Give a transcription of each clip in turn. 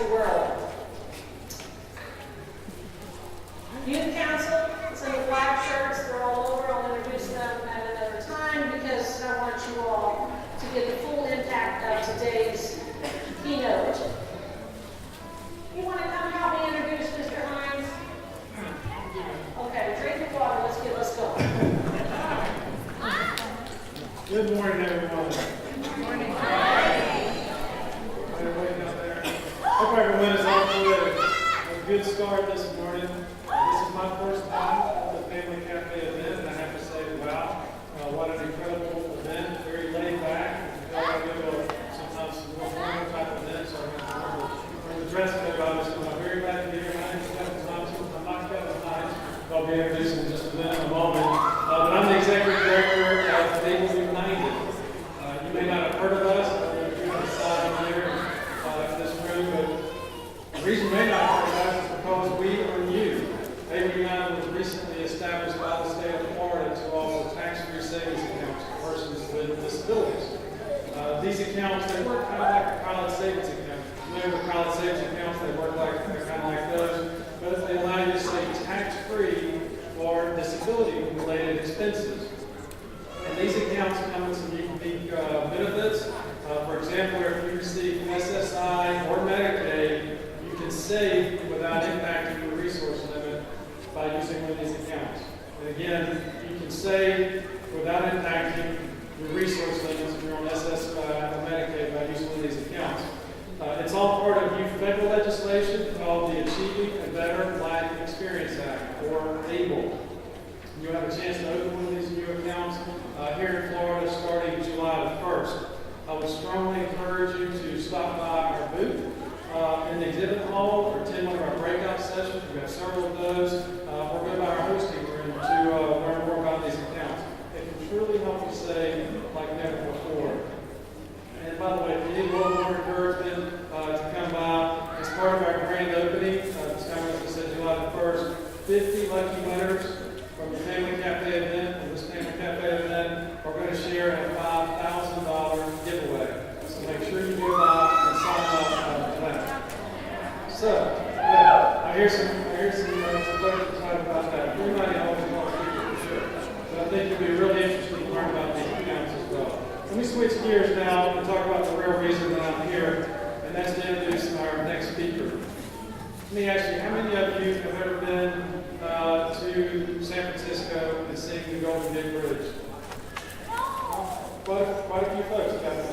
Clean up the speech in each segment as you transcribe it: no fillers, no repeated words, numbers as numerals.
the world. Youth Council, it's in the black shirts, they're all over. I'll introduce them at another time because I want you all to get the full impact of today's keynote. You want to come help me introduce Mr. Hines? Okay, drink your water, let's go. Good morning, everyone. Good morning. Everybody out there. Hope everyone is off to a good start this morning. This is my first time at the Family Cafe event, and I have to say, wow, what an incredible event. Very laid back. I go to sometimes more formal type events, so I'm going to dress code, obviously. I'm very glad to be here. My name is Kevin Thompson. I'm not Kevin Hines. I'll be introducing just a minute in a moment. But I'm the executive director of Able United. You may not have heard of us. We're on the side here in this room, but the reason you may not have heard of us is because we are new. Able United was recently established by the state of Florida to offer tax-free savings accounts to persons with disabilities. These accounts, they work kind of like a college savings account. Remember college savings accounts, they work like they're kind of like those, but they allow you to save tax-free for disability-related expenses. And these accounts come with some unique benefits. For example, if you receive SSI or Medicaid, you can save without impacting your resource limit by using one of these accounts. And again, you can save without impacting your resource limits if you're on SSI or Medicaid by using one of these accounts. It's all part of new federal legislation called the Achieving a Better Life Experience Act, or ABLE. You'll have a chance to open one of these new accounts here in Florida starting July the 1st. I would strongly encourage you to stop by our booth in the exhibit hall or attend one of our breakout sessions. We have several of those. Or go by our hosting room to learn more about these accounts. It can truly help you save like never before. And by the way, if you need a little more encouragement to come by, as part of our grand opening, this time, as I said, July the 1st, 50 lucky winners from the Family Cafe event and this Family Cafe event are going to share in a $5,000 giveaway. So make sure you go by and sign up for that. So, I hear some folks excited about that. We might always want to keep it for sure. But I think you'll be really interested to learn about these accounts as well. Let me switch gears now and talk about the real reason that I'm here, and that's to introduce our next speaker. Let me ask you, how many of you have ever been to San Francisco and seen the Golden Gate Bridge? Quite a few folks, guys.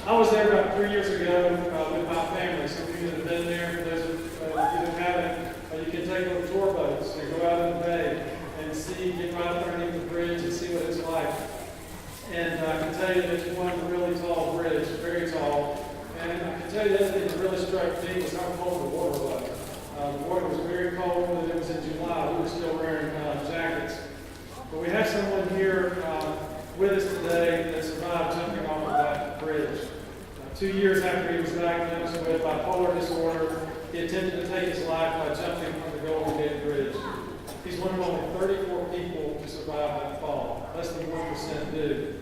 I was there about 3 years ago with my family. Some of you that have been there, for those of you that haven't, you can take little tour boats and go out in the bay and get right underneath the bridge and see what it's like. And I can tell you that it's one really tall bridge, very tall. And I can tell you the other thing that really struck me was how cold the water was. The water was very cold, and it was in July. We were still wearing jackets. But we have someone here with us today that survived jumping off of that bridge. 2 years after he was diagnosed with bipolar disorder, he attempted to take his life by jumping from the Golden Gate Bridge. He's one of only 34 people to survive that fall. Less than 1% do.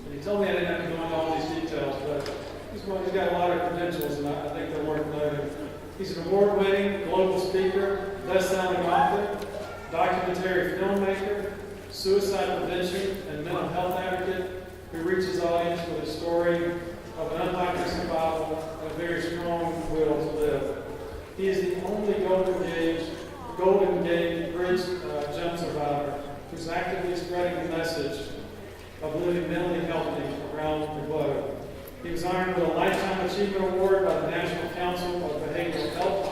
And he told me I didn't have to go into all these details, but he's got a lot of credentials, and I think they're worth noting. He's an award-winning global speaker, best-selling author, documentary filmmaker, suicide prevention and mental health advocate who reaches audience with a story of an unlikely survival and a very strong will to live. He is the only Golden Gate Bridge jump survivor who's actively spreading the message of living mentally healthy around the globe. He was honored with a Lifetime Achievement Award by the National Council of Behavioral Health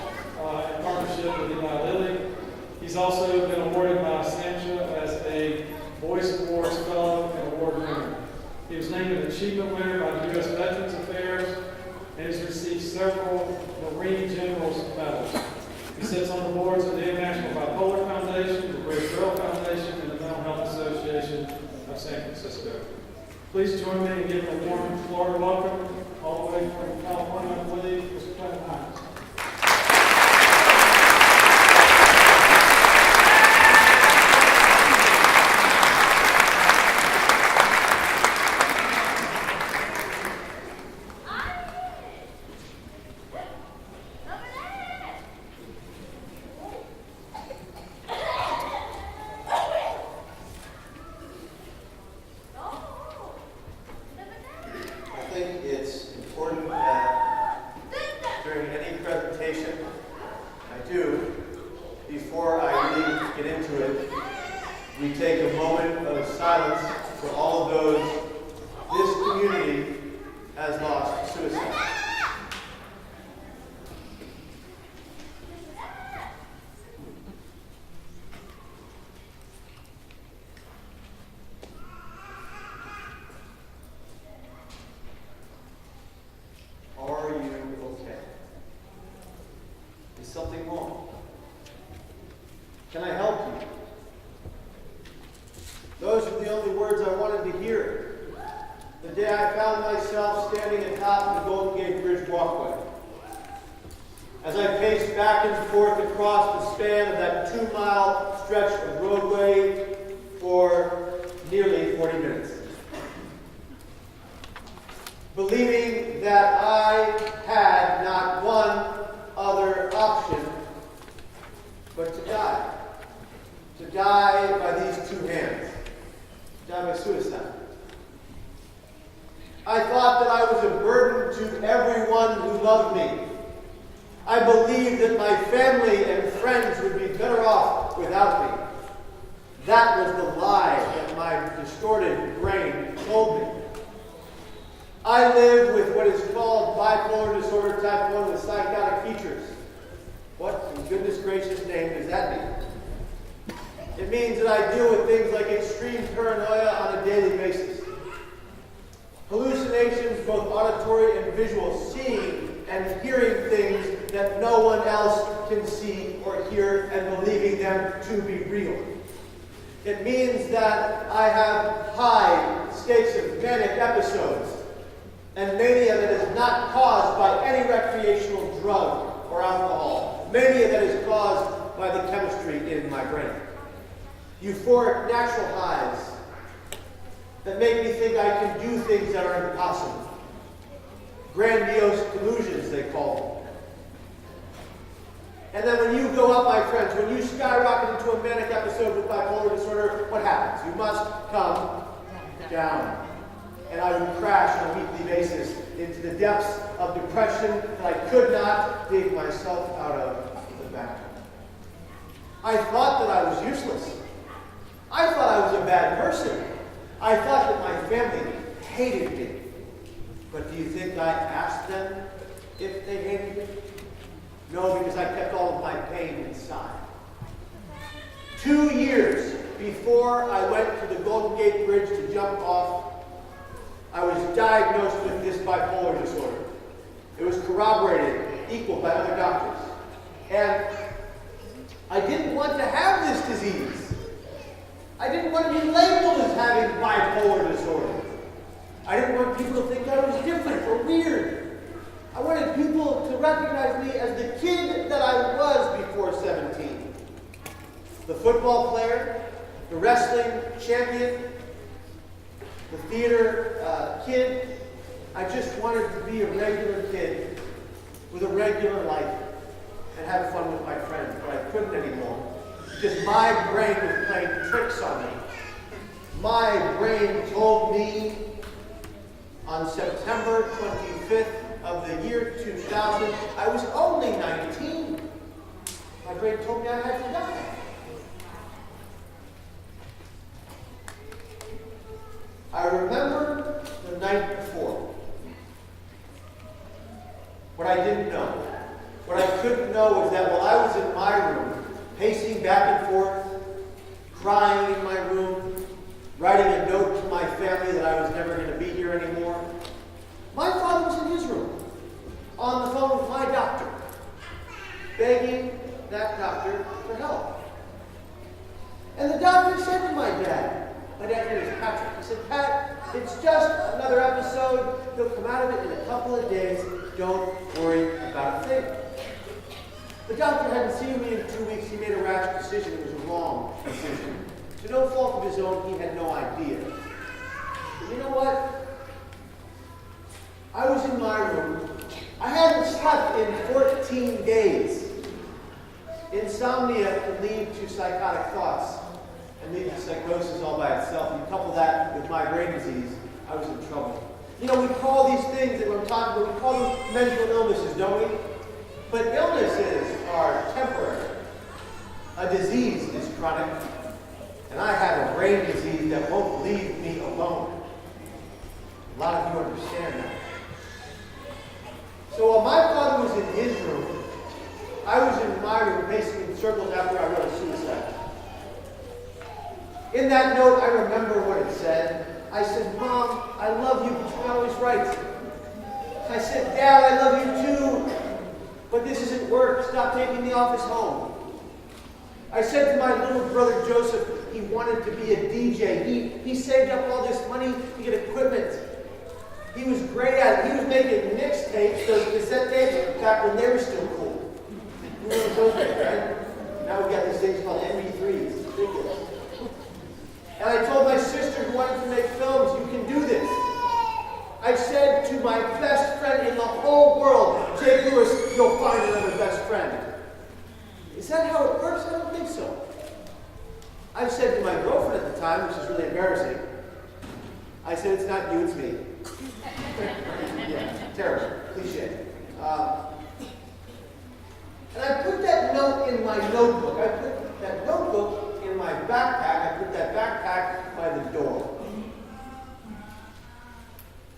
in partnership with Eli Lilly. He's also been awarded by SAMHSA as a Voice Awards Fellow and Award winner. He was named an Achievement Winner by the U.S. Veterans Affairs and has received several Marine Generals medals. He sits on the boards of the International Bipolar Foundation, the British Rail Foundation, and the Mental Health Association of San Francisco. Please join me in giving a warm Florida welcome all the way from California, I believe, Mr. Kevin Hines. during any presentation I do, before I really get into it, we take a moment of silence for all of those this community has lost to suicide. Are you okay? Is something wrong? Can I help you? Those are the only words I wanted to hear the day I found myself standing atop the Golden Gate Bridge walkway. As I paced back and forth across the span of that 2-mile stretch of roadway for nearly 40 minutes. Believing that I had not one other option but to die. To die by these two hands. To die by suicide. I thought that I was a burden to everyone who loved me. I believed that my family and friends would be better off without me. That was the lie that my distorted brain told me. I live with what is called bipolar disorder type 1 with psychotic features. What in goodness gracious name does that mean? It means that I deal with things like extreme paranoia on a daily basis. Hallucinations, both auditory and visual, seeing and hearing things that no one else can see or hear and believing them to be real. It means that I have high stakes of manic episodes and mania that is not caused by any recreational drug or alcohol. Mania that is caused by the chemistry in my brain. Euphoric natural highs that make me think I can do things that are impossible. Grandiose delusions, they call them. And then when you go up, my friends, when you skyrocket into a manic episode with bipolar disorder, what happens? You must come down. And I would crash on a weekly basis into the depths of depression that I could not dig myself out of the back. I thought that I was useless. I thought I was a bad person. I thought that my family hated me. But do you think I asked them if they hated me? No, because I kept all of my pain inside. 2 years before I went to the Golden Gate Bridge to jump off, I was diagnosed with this bipolar disorder. It was corroborated, equal by other doctors. And I didn't want to have this disease. I didn't want to be labeled as having bipolar disorder. I didn't want people to think I was different or weird. I wanted people to recognize me as the kid that I was before 17. The football player, the wrestling champion, the theater kid. I just wanted to be a regular kid with a regular life and have fun with my friends, but I couldn't anymore. Because my brain was playing tricks on me. My brain told me on September 25th of the year 2000, I was only 19. My brain told me I had to die. I remember the night before. What I didn't know, what I couldn't know was that while I was in my room, pacing back and forth, crying in my room, writing a note to my family that I was never going to be here anymore. My father was in his room, on the phone with my doctor, begging that doctor for help. And the doctor said to my dad name is Patrick, he said, Pat, it's just another episode. He'll come out of it in a couple of days. Don't worry about a thing. The doctor hadn't seen me in 2 weeks. He made a rash decision. It was a wrong decision. To no fault of his own, he had no idea. But you know what? I was in my room. I hadn't slept in 14 days. Insomnia can lead to psychotic thoughts and lead to psychosis all by itself. You couple that with my brain disease, I was in trouble. You know, we call these things that we're talking about, we call them mental illnesses, don't we? But illnesses are temporary. A disease is chronic. And I have a brain disease that won't leave me alone. A lot of you understand that. So while my father was in his room, I was in my room pacing in circles after I wrote a suicide. In that note, I remember what it said. I said, Mom, I love you, but you're not always right. I said, Dad, I love you too, but this isn't work. Stop taking the office home. I said to my little brother Joseph, he wanted to be a DJ. He saved up all this money to get equipment. He was great at it. He was making mixtapes, those cassette tapes, back when they were still cool. You remember those days, right? Now we've got these things called MP3s. It's ridiculous. And I told my sister who wanted to make films, you can do this. I said to my best friend in the whole world, Jay Lewis, you'll find another best friend. Is that how it works? I don't think so. I said to my girlfriend at the time, which is really embarrassing, I said, it's not you, it's me. Yeah, terrible, cliche. And I put that note in my notebook. I put that notebook in my backpack. I put that backpack by the door.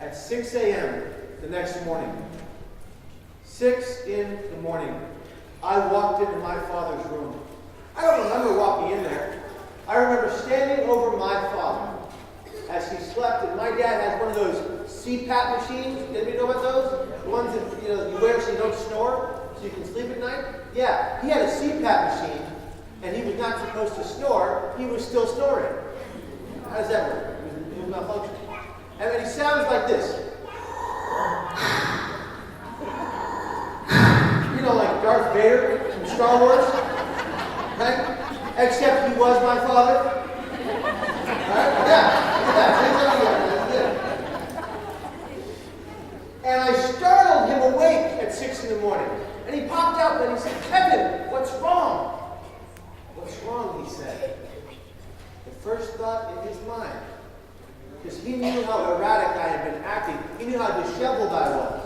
At 6 a.m. the next morning, 6 in the morning, I walked into my father's room. I don't remember walking in there. I remember standing over my father as he slept, and my dad has one of those CPAP machines. Anybody know about those? The ones that you wear so you don't snore, so you can sleep at night? Yeah, he had a CPAP machine, and he was not supposed to snore. He was still snoring. How does that work? It was malfunctioning. And then he sounds like this. You know, like Darth Vader from Star Wars, right? Except he was my father. Right? Yeah. And I startled him awake at 6 in the morning. And he popped up and he said, Kevin, what's wrong? What's wrong, he said. The first thought in his mind, because he knew how erratic I had been acting. He knew how disheveled I was.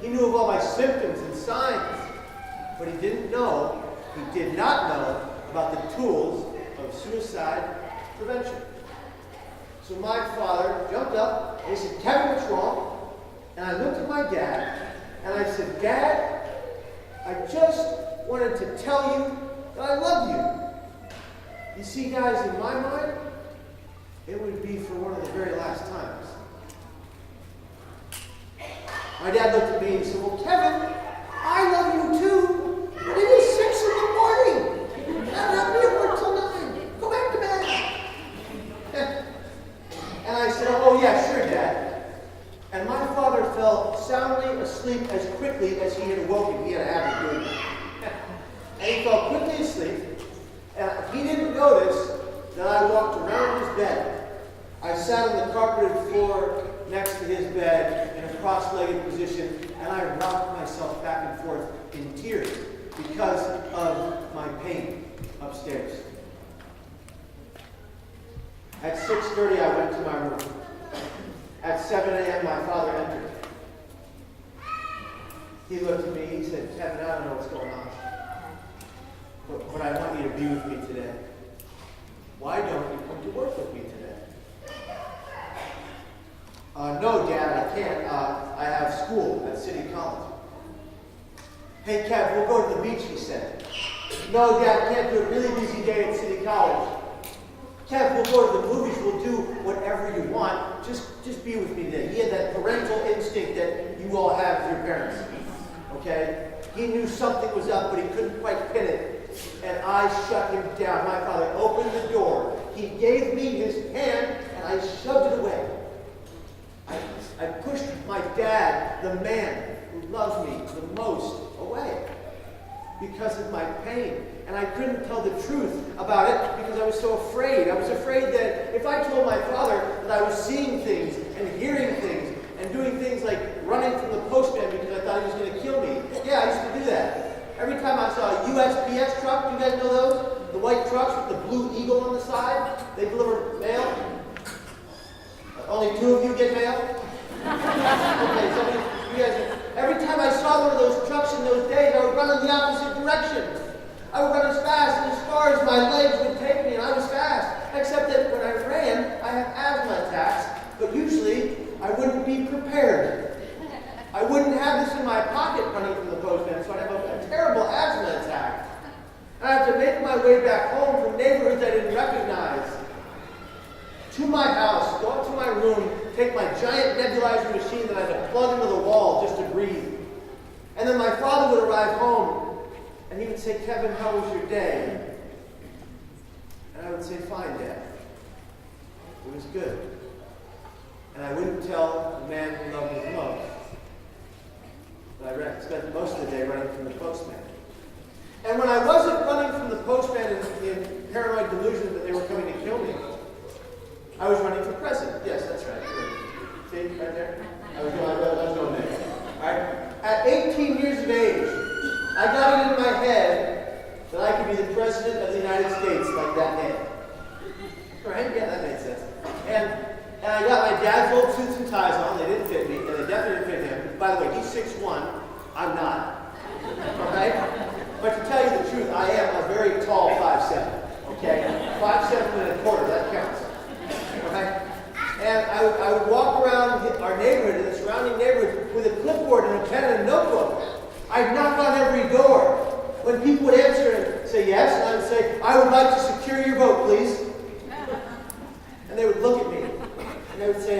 He knew of all my symptoms and signs. But he did not know about the tools of suicide prevention. So my father jumped up and he said, Kevin, what's wrong? And I looked at my dad and I said, Dad, I just wanted to tell you that I love you. You see, guys, in my mind, it would be for one of the very last times. My dad looked at me and said, well, Kevin, I love you too, but it is 6 in the morning. I'm not going to work till 9. Go back to bed. And I said, oh, yeah, sure, Dad. And my father fell soundly asleep as quickly as he had awoken. He had a habit of doing that. And he fell quickly asleep. And he didn't notice that I walked around his bed. I sat on the carpeted floor next to his bed in a cross-legged position, and I rocked myself back and forth in tears because of my pain upstairs. At 6:30, I went to my room. At 7 a.m., my father entered. He looked at me, he said, Kevin, I don't know what's going on, but I want you to be with me today. Why don't you come to work with me today? No, Dad, I can't. I have school at City College. Hey, Kev, we'll go to the beach, he said. No, Dad, I can't do a really busy day at City College. Kev, we'll go to the movies. We'll do whatever you want. Just be with me today. He had that parental instinct that you all have with your parents. Okay? He knew something was up, but he couldn't quite pin it. And I shut him down. My father opened the door. He gave me his hand, and I shoved it away. I pushed my dad, the man who loved me the most, away because of my pain. And I couldn't tell the truth about it because I was so afraid. I was afraid that if I told my father that I was seeing things and hearing things and doing things like running from the postman because I thought he was going to kill me. Yeah, I used to do that. Every time I saw a USPS truck, do you guys know those? The white trucks with the blue eagle on the side. They deliver mail. Only 2 of you get mail? back home from neighborhoods I didn't recognize to my house, go up to my room, take my giant nebulizer machine that I had to plug into the wall just to breathe. And then my father would arrive home, and he would say, Kevin, how was your day? And I would say, fine, Dad. It was good. And I wouldn't tell the man who loved me most that I spent most of the day running from the postman. And when I wasn't running from the postman in paranoid delusion that they were coming to kill me, I was running for president. Yes, that's right. See, right there? I was going there. All right? At 18 years of age, I got it in my head that I could be the president of the United States like that man. Right? Yeah, that made sense. And I got my dad's old suits and ties on. They didn't fit me, and they definitely didn't fit him. By the way, he's 6'1". I'm not. Okay? But to tell you the truth, I am a very tall 5'7". Okay? 5'7", that counts. Okay? And I would walk around our neighborhood and the surrounding neighborhood with a clipboard and a pen and a notebook. I'd knock on every door. When people would answer and say yes, and I would say, I would like to secure your vote, please. And they would look at me. And they would say,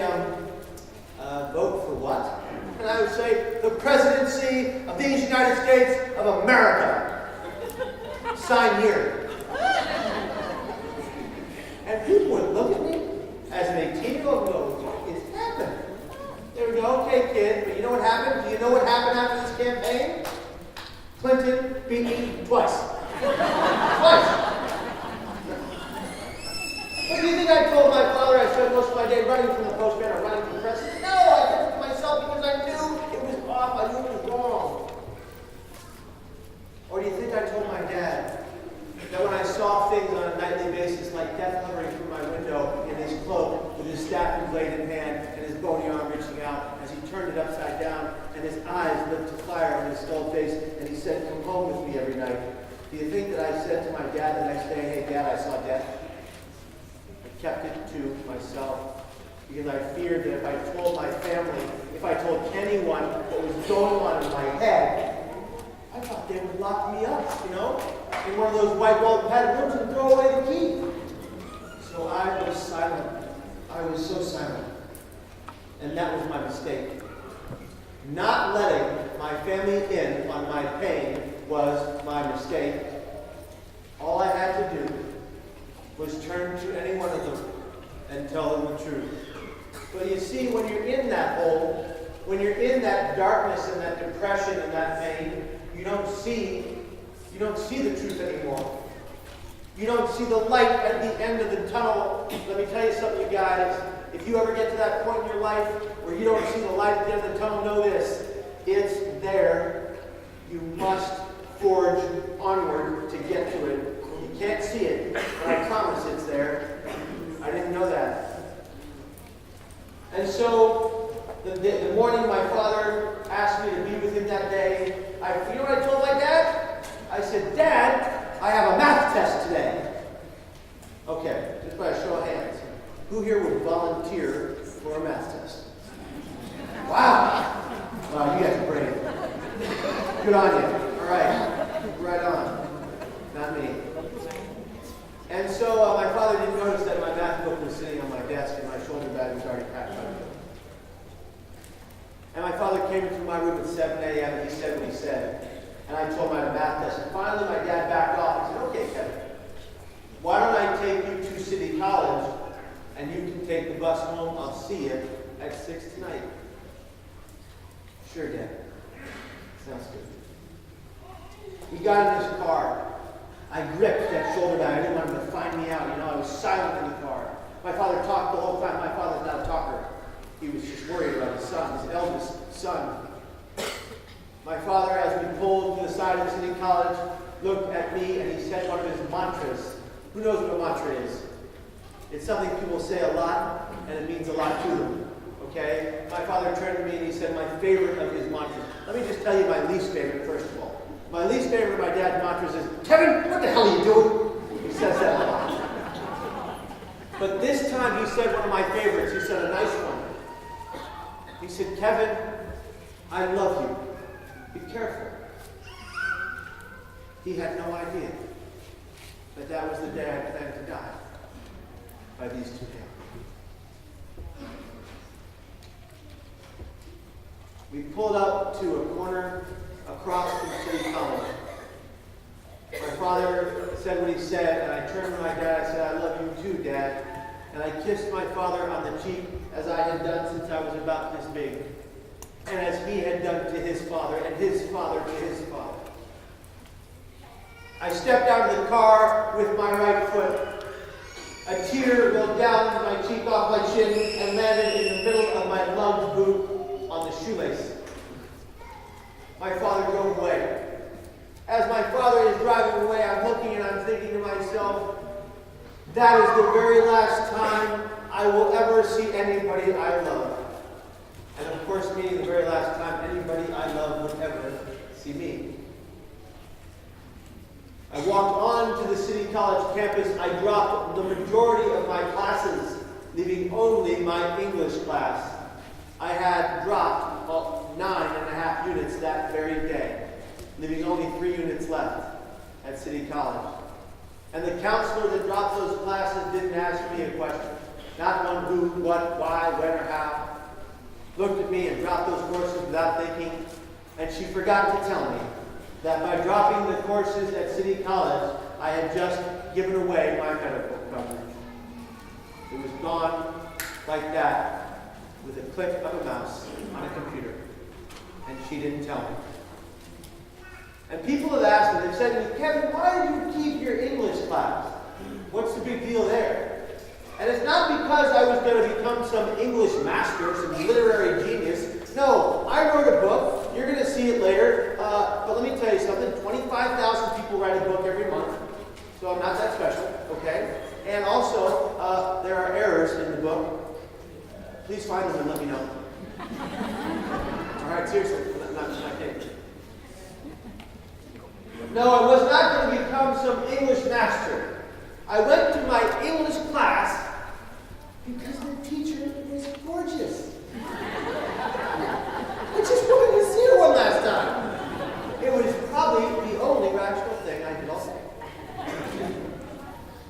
vote for what? And I would say, the presidency of these United States of America. Sign here. And people would look at me as an 18-year-old and go, what is happening? They would go, okay, kid, but you know what happened? Do you know what happened after this campaign? Clinton beat me twice. Twice. What do you think I told my father I spent most of my day running from the postman or running from the president? No, I did it to myself because I knew it was off. I knew it was wrong. Or do you think I told my dad that when I saw things on a nightly basis like death hovering through my window in his cloak with his staff and blade in hand and his bony arm reaching out as he turned it upside down and his eyes lit to fire on his skull face and he said, come home with me every night. Do you think that I said to my dad the next day, hey Dad, I saw death? I kept it to myself because I feared that if I told my family, if I told anyone what was going on in my head, I thought they would lock me up, in one of those white walled padded rooms and throw away the key. So I was silent. I was so silent. And that was my mistake. Not letting my family in on my pain was my mistake. All I had to do was turn to any one of them and tell them the truth. But you see, when you're in that hole, when you're in that darkness and that depression and that pain, you don't see the truth anymore. You don't see the light at the end of the tunnel. Let me tell you something, you guys. If you ever get to that point in your life where you don't see the light at the end of the tunnel, know this. It's there. You must forge onward to get to it. You can't see it, but I promise it's there. I didn't know that. And so, the morning my father asked me to be with him that day, you know what I told my dad? I said, Dad, I have a math test today. Okay, just by a show of hands. Who here would volunteer for a math test? Wow. Wow, you guys are brave. Good on you. All right. Right on. Not me. And so my father didn't notice that my math book was sitting on my desk and my shoulder bag was already packed up. And my father came into my room at 7 a.m. and he said what he said. And I told him I had a math test. And finally my dad backed off and said, okay, Kevin, why don't I take you to City College and you can take the bus home. I'll see you at 6 tonight. Sure, Dad. Sounds good. He got in his car. I gripped that shoulder bag. I didn't want him to find me out. I was silent in the car. My father talked the whole time. My father's not a talker. He was just worried about his son, his eldest son. My father, as we pulled to the side of City College, looked at me and he said one of his mantras. Who knows what a mantra is? It's something people say a lot and it means a lot to them. Okay? My father turned to me and he said my favorite of his mantras. Let me just tell you my least favorite, first of all. My least favorite of my dad's mantras is, Kevin, what the hell are you doing? He says that a lot. But this time he said one of my favorites. He said a nice one. He said, Kevin, I love you. Be careful. He had no idea. But that was the day I planned to die, by these two hands. We pulled up to a corner across from City College. My father said what he said, and I turned to my dad and said, "I love you too, Dad." And I kissed my father on the cheek as I had done since I was about this big, and as he had done to his father, and his father to his father. I stepped out of the car with my right foot. A tear rolled down my cheek off my chin and landed in the middle of my gloved boot on the shoelace. My father drove away. As my father is driving away, I'm looking and I'm thinking to myself, that is the very last time I will ever see anybody I love. And of course, meaning the very last time anybody I love would ever see me. I walked on to the City College campus. I dropped the majority of my classes, leaving only my English class. I had dropped 9.5 units that very day, leaving only 3 units left at City College. And the counselor that dropped those classes didn't ask me a question. Not one who, what, why, when, or how. Looked at me and dropped those courses without thinking, and she forgot to tell me that by dropping the courses at City College, I had just given away my medical coverage. It was gone like that, with a click of a mouse on a computer. And she didn't tell me. And people have asked me, they've said to me, "Kevin, why do you keep your English class? What's the big deal there?" And it's not because I was going to become some English master, some literary genius. No, I wrote a book. You're going to see it later. But let me tell you something. 25,000 people write a book every month. So I'm not that special, okay? And also, there are errors in the book. Please find them and let me know. All right, seriously. Not kidding. No, I was not going to become some English master. I went to my English class because the teacher was gorgeous. I just wanted to see her one last time. It was probably the only rational thing I did all day.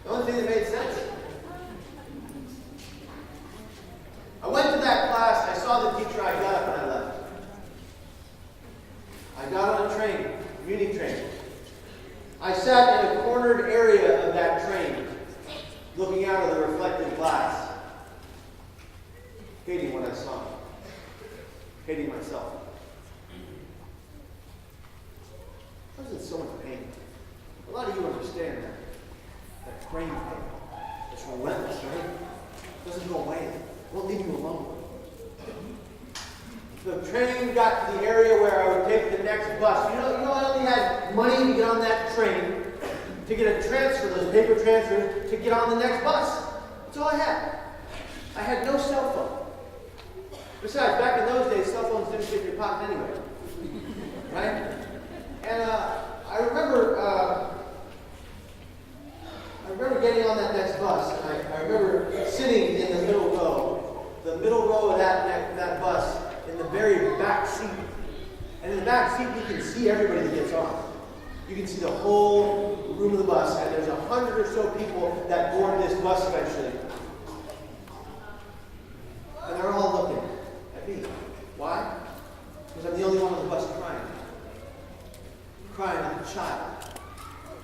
The only thing that made sense. I went to that class, I saw the teacher, I got up and I left. I got on a train, commuting train. I sat in a cornered area of that train, looking out of the reflective glass, hating what I saw, hating myself. I was in so much pain. A lot of you understand that. That brain pain. It's relentless, right? It doesn't go away. It won't leave you alone. The train got to the area where I would take the next bus. You know, I only had money to get on that train, to get a transfer, those paper transfers, to get on the next bus. That's all I had. I had no cell phone. Besides, back in those days, cell phones didn't fit in your pocket anyway. Right? And I remember getting on that next bus. And I remember sitting in the middle row of that bus, in the very back seat. And in the back seat, you can see everybody that gets on. You can see the whole room of the bus, and there's 100 or so people that board this bus eventually. And they're all looking at me. Why? Because I'm the only one on the bus crying. Crying like a child.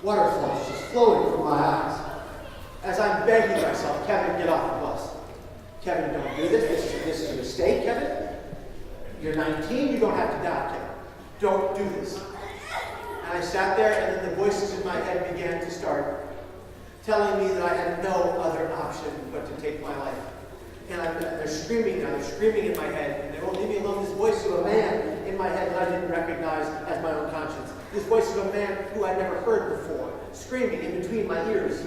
Waterfalls just flowing from my eyes. As I'm begging myself, "Kevin, get off the bus. Kevin, don't do this. This is a mistake, Kevin. You're 19, you don't have to die, Kevin. Don't do this." And I sat there, and then the voices in my head began to start, telling me that I had no other option but to take my life. And they're screaming now, they're screaming in my head, and they won't leave me alone. This voice of a man in my head that I didn't recognize as my own conscience. This voice of a man who I'd never heard before, screaming in between my ears.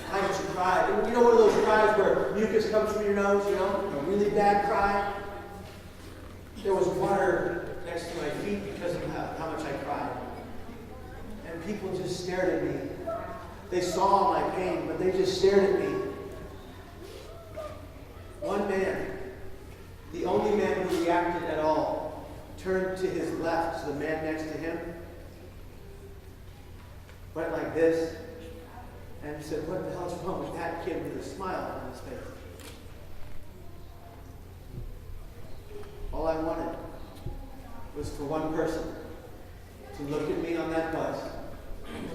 Why don't you cry? And you know one of those cries where mucus comes from your nose, you know? A really bad cry? There was water next to my feet because of how much I cried. And people just stared at me. They saw my pain, but they just stared at me. One man, the only man who reacted at all, turned to his left, to the man next to him, went like this, and he said, "What the hell's wrong with that kid?" with a smile on his face. All I wanted was for one person to look at me on that bus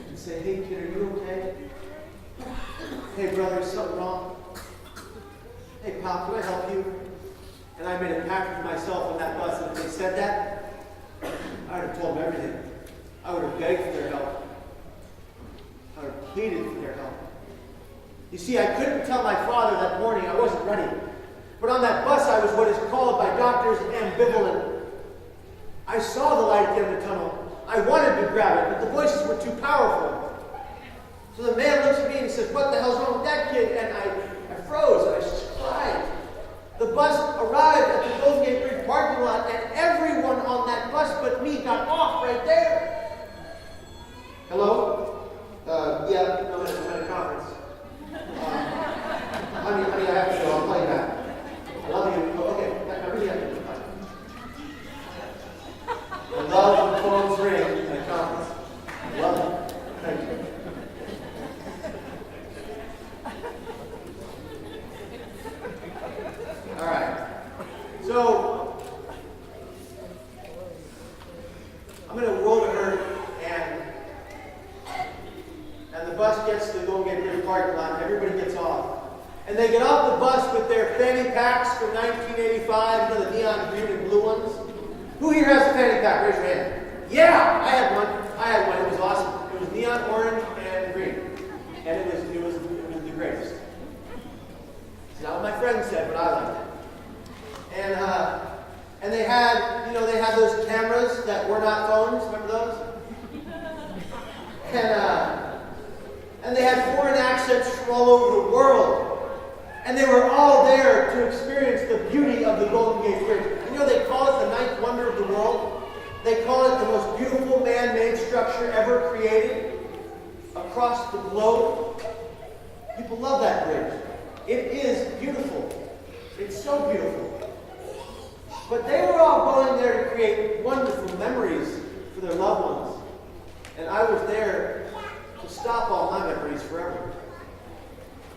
and say, "Hey kid, are you okay? Hey brother, is something wrong? Hey pal, can I help you?" And I made a pact with myself on that bus, and if they said that, I would have told them everything. I would have begged for their help. I would have pleaded for their help. You see, I couldn't tell my father that morning I wasn't ready. But on that bus, I was what is called by doctors ambivalent. I saw the light at the end of the tunnel. I wanted to grab it, but the voices were too powerful. So the man looks at me and he says, "What the hell's wrong with that kid?" And I froze and I just cried. The bus arrived at the Golden Gate Bridge parking lot, and everyone on that bus but me got off right there. Hello? Yeah, no, I'm at a conference. Honey, I have to go. I'll play back. I love you. Oh, okay, I really have to go. I love when phones ring at a conference. I love it. Thank you. All right. So, I'm going to roll to her, and the bus gets to the Golden Gate Bridge parking lot, and everybody gets off. And they get off the bus with their fanny packs from 1985, you know, the neon green and blue ones. Who here has a fanny pack? Raise your hand. Yeah, I had one. It was awesome. It was neon orange and green, and it was the greatest. It's not what my friend said, but I liked it. And they had, they had those cameras that were not phones. Remember those? And they had foreign accents from all over the world. And they were all there to experience the beauty of the Golden Gate Bridge. You know, they call it the ninth wonder of the world. They call it the most beautiful man-made structure ever created across the globe. People love that bridge. It is beautiful. It's so beautiful. But they were all going there to create wonderful memories for their loved ones. And I was there to stop all my memories forever.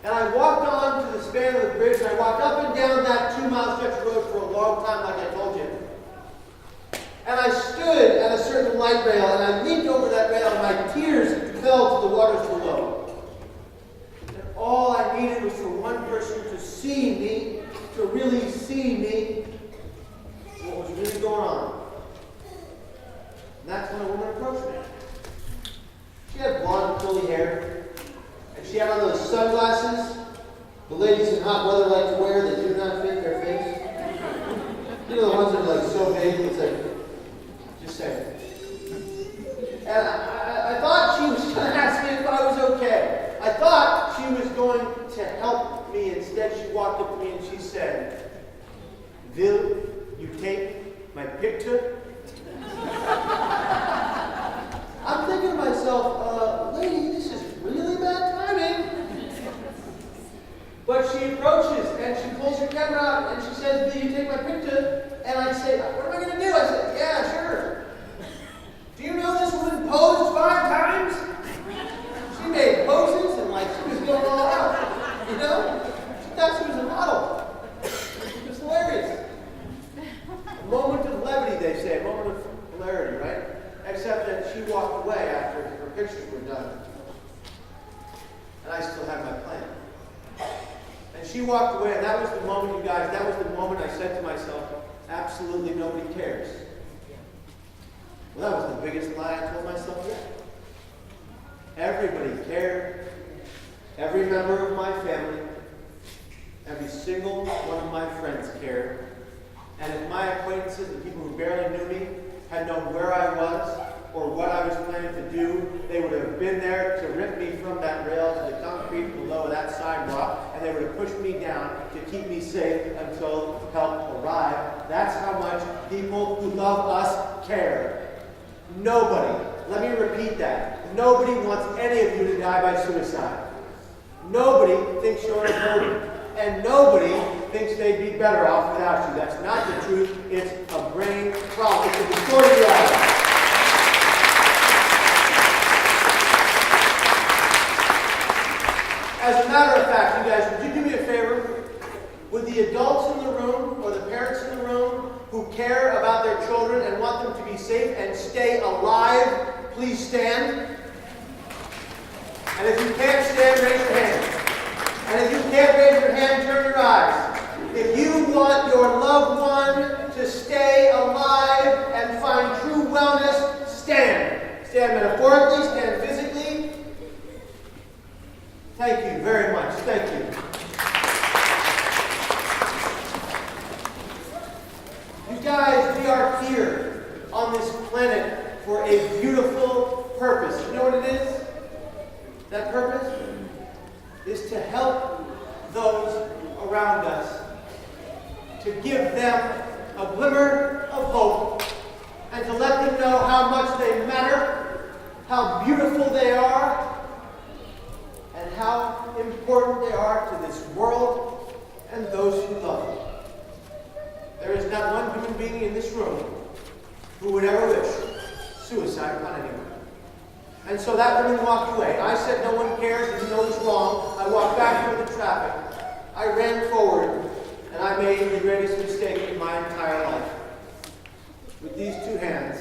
And I walked on to the span of the bridge, and I walked up and down that 2-mile stretch of road for a long time, like I told you. And I stood at a certain light rail, and I leaned over that rail, and my tears fell to the waters below. And all I needed was for one person to see me, to really see me, what was really going on. And that's when a woman approached me. She had blonde, curly hair. And she had on those sunglasses the ladies in hot weather like to wear that do not fit their face. You know, the ones that are like so big, it's like, just saying. And I thought she was going to ask me if I was okay. I thought she was going to help me. Instead, she walked up to me and she said, "Will you take my picture?" I'm thinking to myself, lady, this is really bad timing. But she approaches and she pulls her camera out and she says, "Will you take my picture?" And I say, "What am I going to do?" I said, "Yeah, sure." Do you know this woman posed 5 times? She made poses and like she was going all out. You know? She thought she was a model. It was hilarious. A moment of levity, they say. A moment of hilarity, right? Except that she walked away after her pictures were done. And I still had my plan. And she walked away, and that was the moment, you guys, that was the moment I said to myself, absolutely nobody cares. Well, that was the biggest lie I told myself yet. Everybody cared. Every member of my family, every single one of my friends cared. And if my acquaintances, the people who barely knew me, had known where I was or what I was planning to do, they would have been there to rip me from that rail to the concrete below that sidewalk, and they would have pushed me down to keep me safe until help arrived. That's how much people who love us care. Nobody, let me repeat that, nobody wants any of you to die by suicide. Nobody thinks you're a burden. And nobody thinks they'd be better off without you. That's not the truth. It's a brain problem. It's a distorted reality. safe and stay alive, please stand. And if you can't stand, raise your hand. And if you can't raise your hand, turn your eyes. If you want your loved one to stay alive and find true wellness, stand. Stand metaphorically, stand physically. Thank you very much. Thank you. You guys, we are here on this planet for a beautiful purpose. You know what it is? That purpose is to help those around us, to give them a glimmer of hope, and to let them know how much they matter, how beautiful they are, and how important they are to this world and those who love them. There is not one human being in this room who would ever wish suicide upon anyone. And so that woman walked away. I said no one cares, and you know it's wrong. I walked back through the traffic. I ran forward, and I made the greatest mistake in my entire life. With these two hands,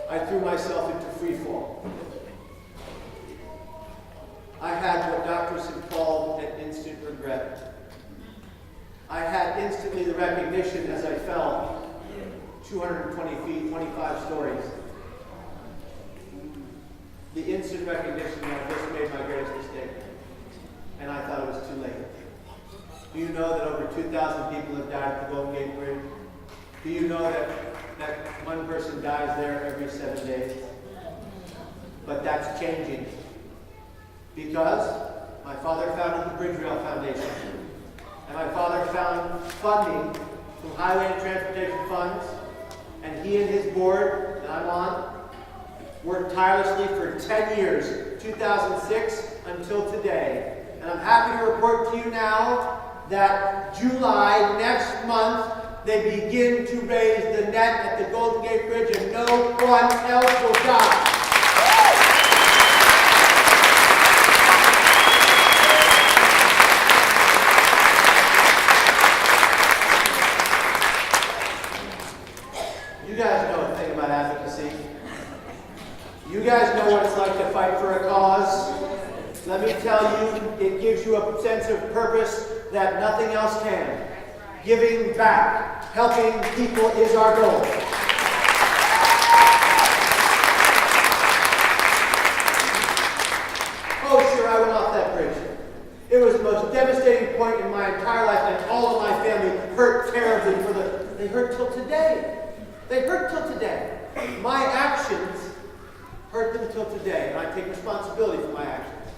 I threw myself into free fall. I had what doctors have called an instant regret. I had instantly the recognition as I fell 220 feet, 25 stories. The instant recognition that I just made my greatest mistake. And I thought it was too late. Do you know that over 2,000 people have died at the Golden Gate Bridge? Do you know that one person dies there every 7 days? But that's changing. Because my father founded the Bridge Rail Foundation. And my father found funding from Highway and Transportation Funds. And he and his board, that I'm on, worked tirelessly for 10 years, 2006 until today. And I'm happy to report to you now that July next month, they begin to raise the net at the Golden Gate Bridge and no one else will die. You guys know a thing about advocacy. You guys know what it's like to fight for a cause. Let me tell you, it gives you a sense of purpose that nothing else can. Giving back, helping people is our goal. Oh, sure, I went off that bridge. It was the most devastating point in my entire life, and all of my family hurt terribly they hurt till today. They hurt till today. My actions hurt them till today, and I take responsibility for my actions.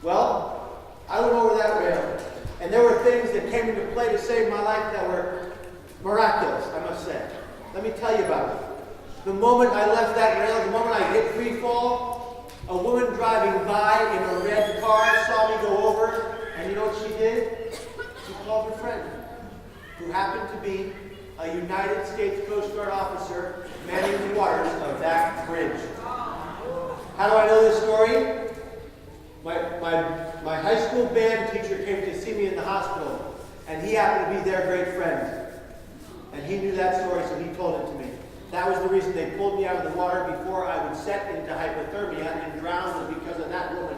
Well, I went over that rail, and there were things that came into play to save my life that were miraculous, I must say. Let me tell you about it. The moment I left that rail, the moment I hit free fall, a woman driving by in a red car saw me go over, and you know what she did? She called her friend, who happened to be a United States Coast Guard officer manning the waters of that bridge. How do I know this story? My high school band teacher came to see me in the hospital, and he happened to be their great friend. And he knew that story, so he told it to me. That was the reason they pulled me out of the water before I would set into hypothermia and drown, was because of that woman.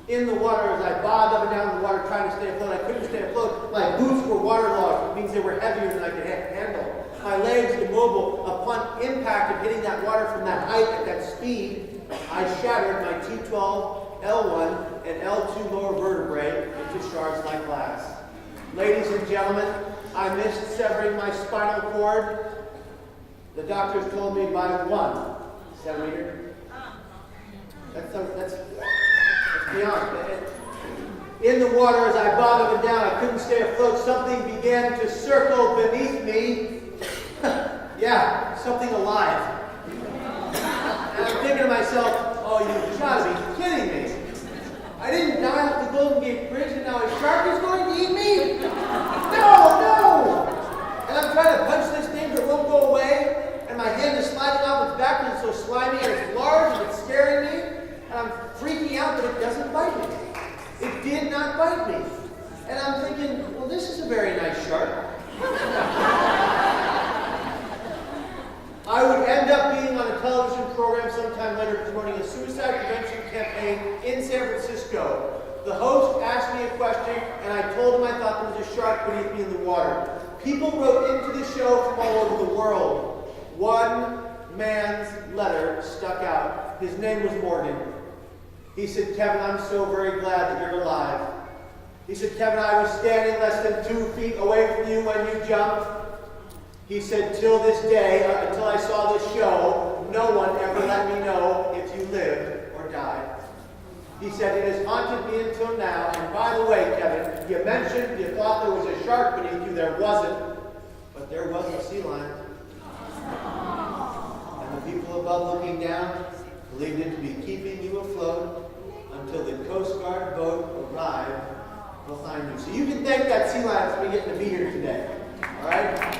In the water, as I bobbed up and down the water trying to stay afloat, I couldn't stay afloat. My boots were waterlogged. It means they were heavier than I could handle. My legs immobile. Upon impact of hitting that water from that height at that speed, I shattered my T12, L1, and L2 lower vertebrae into shards like glass. Ladies and gentlemen, I missed severing my spinal cord. The doctors told me by 1 centimeter. That's beyond. In the water, as I bobbed up and down, I couldn't stay afloat. Something began to circle beneath me. Yeah, something alive. And I'm thinking to myself, oh, you've got to be kidding me. I didn't die off the Golden Gate Bridge, and now a shark is going to eat me? No! And I'm trying to punch this thing, but it won't go away. And my hand is sliding off its back because it's so slimy, and it's large, and it's scaring me. And I'm freaking out, but it doesn't bite me. It did not bite me. And I'm thinking, well, this is a very nice shark. I would time later promoting a suicide prevention campaign in San Francisco. The host asked me a question, and I told him I thought there was a shark beneath me in the water. People wrote into the show from all over the world. One man's letter stuck out. His name was Morgan. He said, Kevin, I'm so very glad that you're alive. He said, Kevin, I was standing less than 2 feet away from you when you jumped. He said, till this day, until I saw this show, no one ever let me know if you lived or died. He said, it has haunted me until now. And by the way, Kevin, you mentioned you thought there was a shark beneath you. There wasn't. But there was a sea lion. And the people above looking down believed it to be keeping you afloat until the Coast Guard boat arrived behind you. So you can thank that sea lion for me getting to be here today. All right?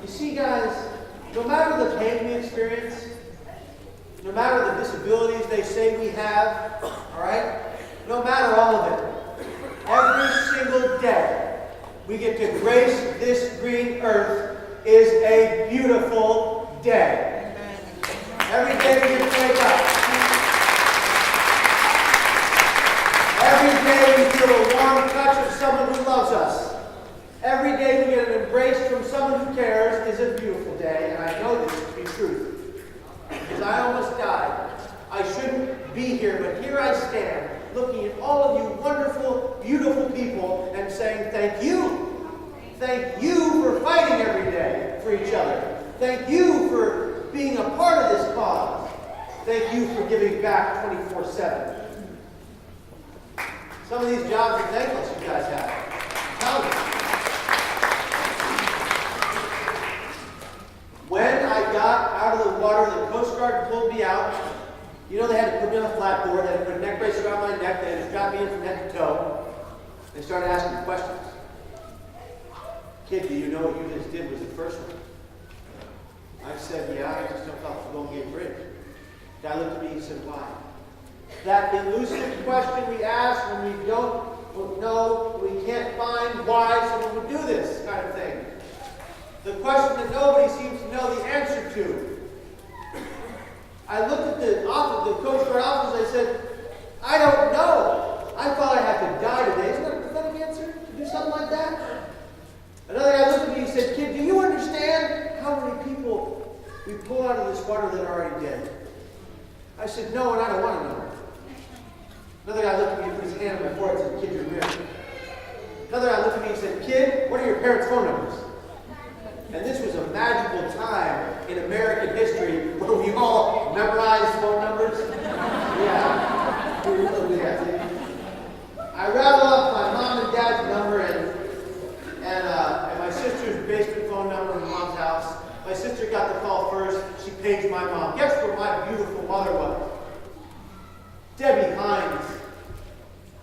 You see, guys, no matter the pain we experience, no matter the disabilities they say we have, all right? No matter all of it, every single day we get to grace this green earth is a beautiful day. Every day we get to wake up. Every day we feel a warm touch of someone who loves us. Every day we get an embrace from someone who cares is a beautiful day, and I know this to be true. Because I almost died. I shouldn't be here, but here I stand, looking at all of you wonderful, beautiful people, and saying thank you. Thank you for fighting every day for each other. Thank you for being a part of this cause. Thank you for giving back 24/7. Some of these jobs are thankless you guys have. Tell me. When I got out of the water, the Coast Guard pulled me out. You know, they had to put me on a flat board, they had to put a neck brace around my neck, they had to strap me in from head to toe. They started asking me questions. Kid, do you know what you just did was the first one? I said, yeah, I just jumped off the Golden Gate Bridge. The guy looked at me and said, why? That elusive question we ask when we don't know, we can't find why someone would do this kind of thing. The question that nobody seems to know the answer to. I looked at the Coast Guard office, I said, I don't know. I thought I had to die today. Isn't that a pathetic answer to do something like that? Another guy looked at me and said, kid, do you understand how many people we pull out of this water that are already dead? I said, no, and I don't want to know. Another guy looked at me and put his hand on my forehead and said, kid, you're married. Another guy looked at me and said, kid, what are your parents' phone numbers? And this was a magical time in American history where we all memorized phone numbers. Yeah. I rattled off my mom and dad's number and my sister's basement phone number in mom's house. My sister got the call first. She paged my mom. Guess where my beautiful mother was? Debbie Hines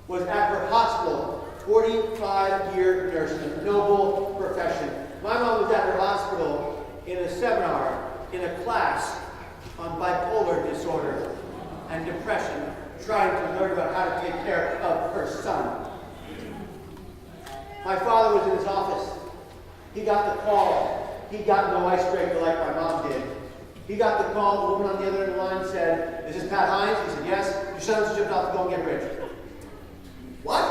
was at her hospital, 45-year nursing, a noble profession. My mom was at her hospital in a seminar, in a class on bipolar disorder and depression, trying to learn about how to take care of her son. My father was in his office. He got the call. He got no icebreaker like my mom did. He got the call. The woman on the other end of the line said, "Is this Pat Hines?" He said, "Yes. Your son's jumped off the Golden Gate Bridge." "What?"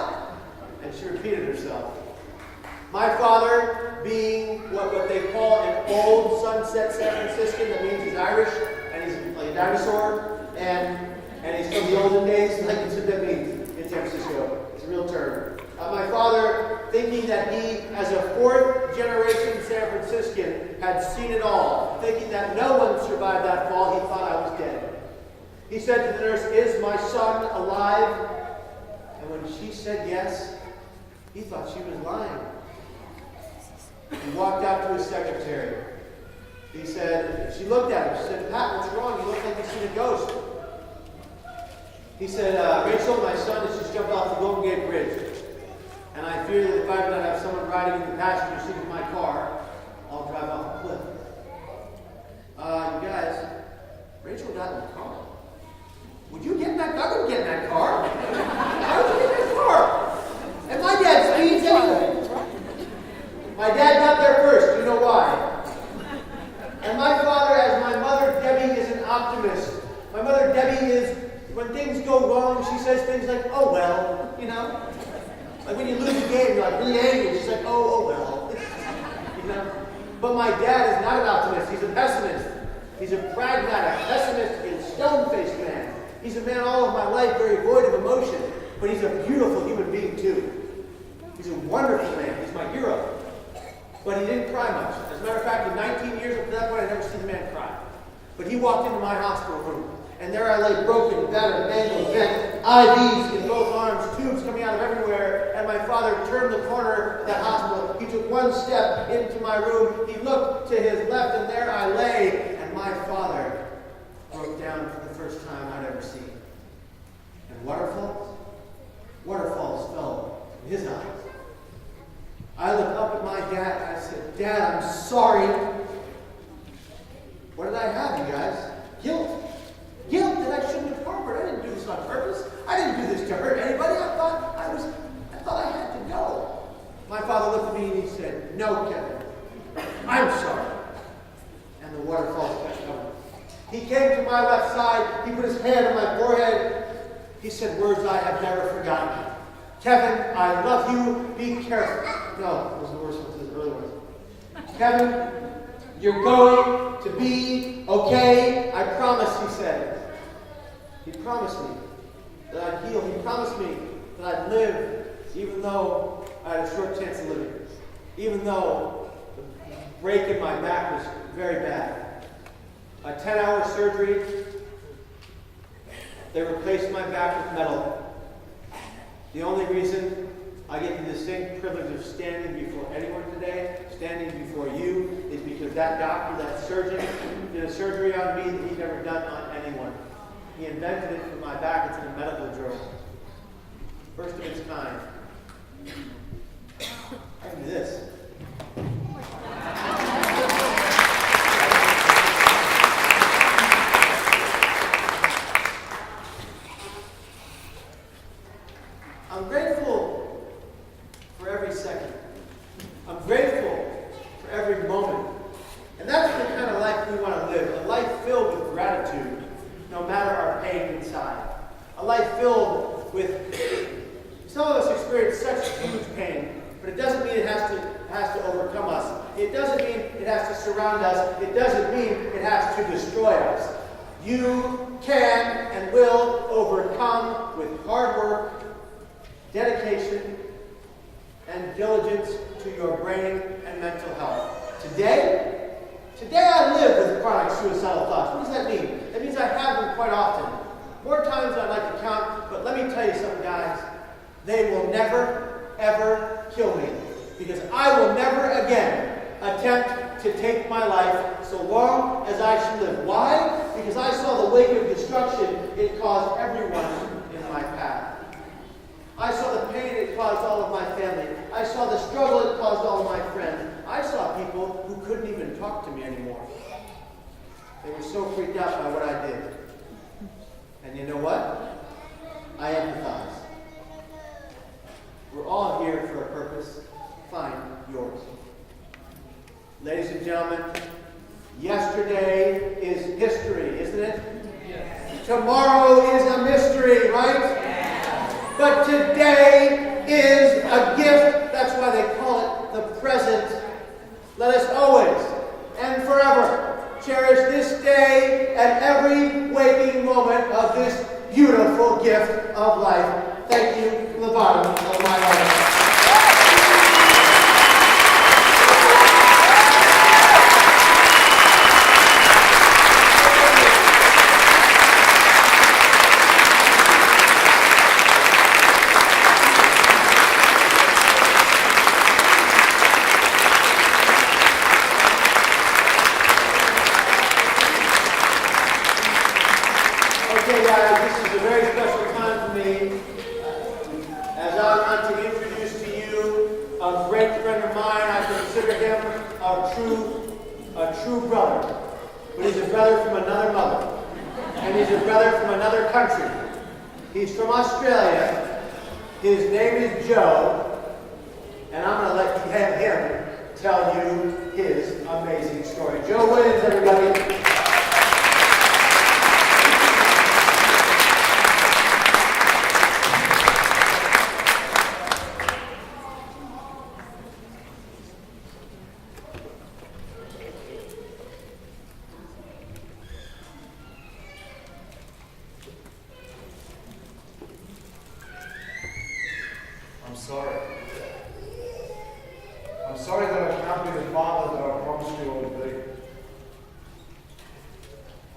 And she repeated herself. My father, being what they call an old Sunset San Franciscan, that means he's Irish, and he's like a dinosaur, and he's from the olden days, like that's what that means in San Francisco. It's a real term. My father, thinking that he, as a fourth-generation San Franciscan, had seen it all, thinking that no one survived that fall, he thought I was dead. He said to the nurse, "Is my son alive?" And when she said yes, he thought she was lying. He walked out to his secretary. He said, she looked at him. She said, "Pat, what's wrong? You look like you've seen a ghost." He said, "Rachel, my son has just jumped off the Golden Gate Bridge. And I fear that if I do not have someone riding in the passenger seat of my car, I'll drive off a cliff." You guys, Rachel got in the car. Would you get in that car? I would get in that car. How would you get in that car? And my dad speeds anyway. you lose a game, you're like really angry. She's like, oh well. You know? But my dad is not an optimist. He's a pessimist. He's a pragmatic, pessimistic, and stone-faced man. He's a man all of my life very void of emotion. But he's a beautiful human being too. He's a wonderful man. He's my hero. But he didn't cry much. As a matter of fact, in 19 years up to that point, I'd never seen a man cry. But he walked into my hospital room. And there I lay broken, battered, mangled, bent, IVs in both arms, tubes coming out of everywhere. And my father turned the corner of that hospital. He took one step into my room. He looked to his left, and there I lay. And my father broke down for the first time I'd ever seen. And waterfalls? Waterfalls fell in his eyes. I looked up at my dad and I said, Dad, I'm sorry. What did I have, you guys? Guilt. Guilt that I shouldn't have harbored. I didn't do this on purpose. I didn't do this to hurt anybody. I thought I had to go. My father looked at me and he said, No, Kevin. I'm sorry. And the waterfalls kept coming. He came to my left side. He put his hand on my forehead. He said words I have never forgotten. Kevin, I love you. Be careful. No, it was the worst one to the early ones. Kevin, you're going to be okay. I promise, he said. He promised me that I'd heal. He promised me that I'd live even though I had a short chance of living. Even though the break in my back was very bad. A 10-hour surgery. They replaced my back with metal. The only reason I get the distinct privilege of standing before anyone today, standing before you, is because that doctor, that surgeon, did a surgery on me that he'd never done on anyone. He invented it for my back. It's in a medical journal. First of its kind. I can do this. I'm grateful for every second. I'm grateful for every moment. And that's the kind of life we want to live. A life filled with gratitude, no matter our pain inside. A life filled with... Some of us experience such huge pain, but it doesn't mean it has to overcome us. It doesn't mean it has to surround us. It doesn't mean it has to destroy us. You can and will overcome with hard work, dedication, and diligence to your brain and mental health. Today I live with chronic suicidal thoughts. What does that mean? That means I have them quite often. More times than I'd like to count, but let me tell you something, guys. They will never, ever kill me, because I will never again attempt to take my life so long as I should live. Why? Because I saw the wake of destruction it caused everyone in my path. I saw the pain it caused all of my family. I saw the struggle it caused all of my friends. I saw people who couldn't even talk to me anymore. They were so freaked out by what I did. And you know what? I empathize. We're all here for a purpose. Find yours. Ladies and gentlemen, yesterday is history, isn't it? Yes. Tomorrow is a mystery, right? Yes. But today is a gift. That's why they call it the present. Let us always and forever cherish this day and every waking moment of this beautiful gift of life. Thank you from the bottom of my heart. Okay, guys, this is a very special time for me. As I want to introduce to you a great friend of mine. I consider him a true brother. But he's a brother from another mother. And he's a brother from another country. He's from Australia. His name is Joe. And I'm going to let him tell you his amazing story. Joe Williams, everybody. I'm sorry that I can't be the father that I promised you I would be.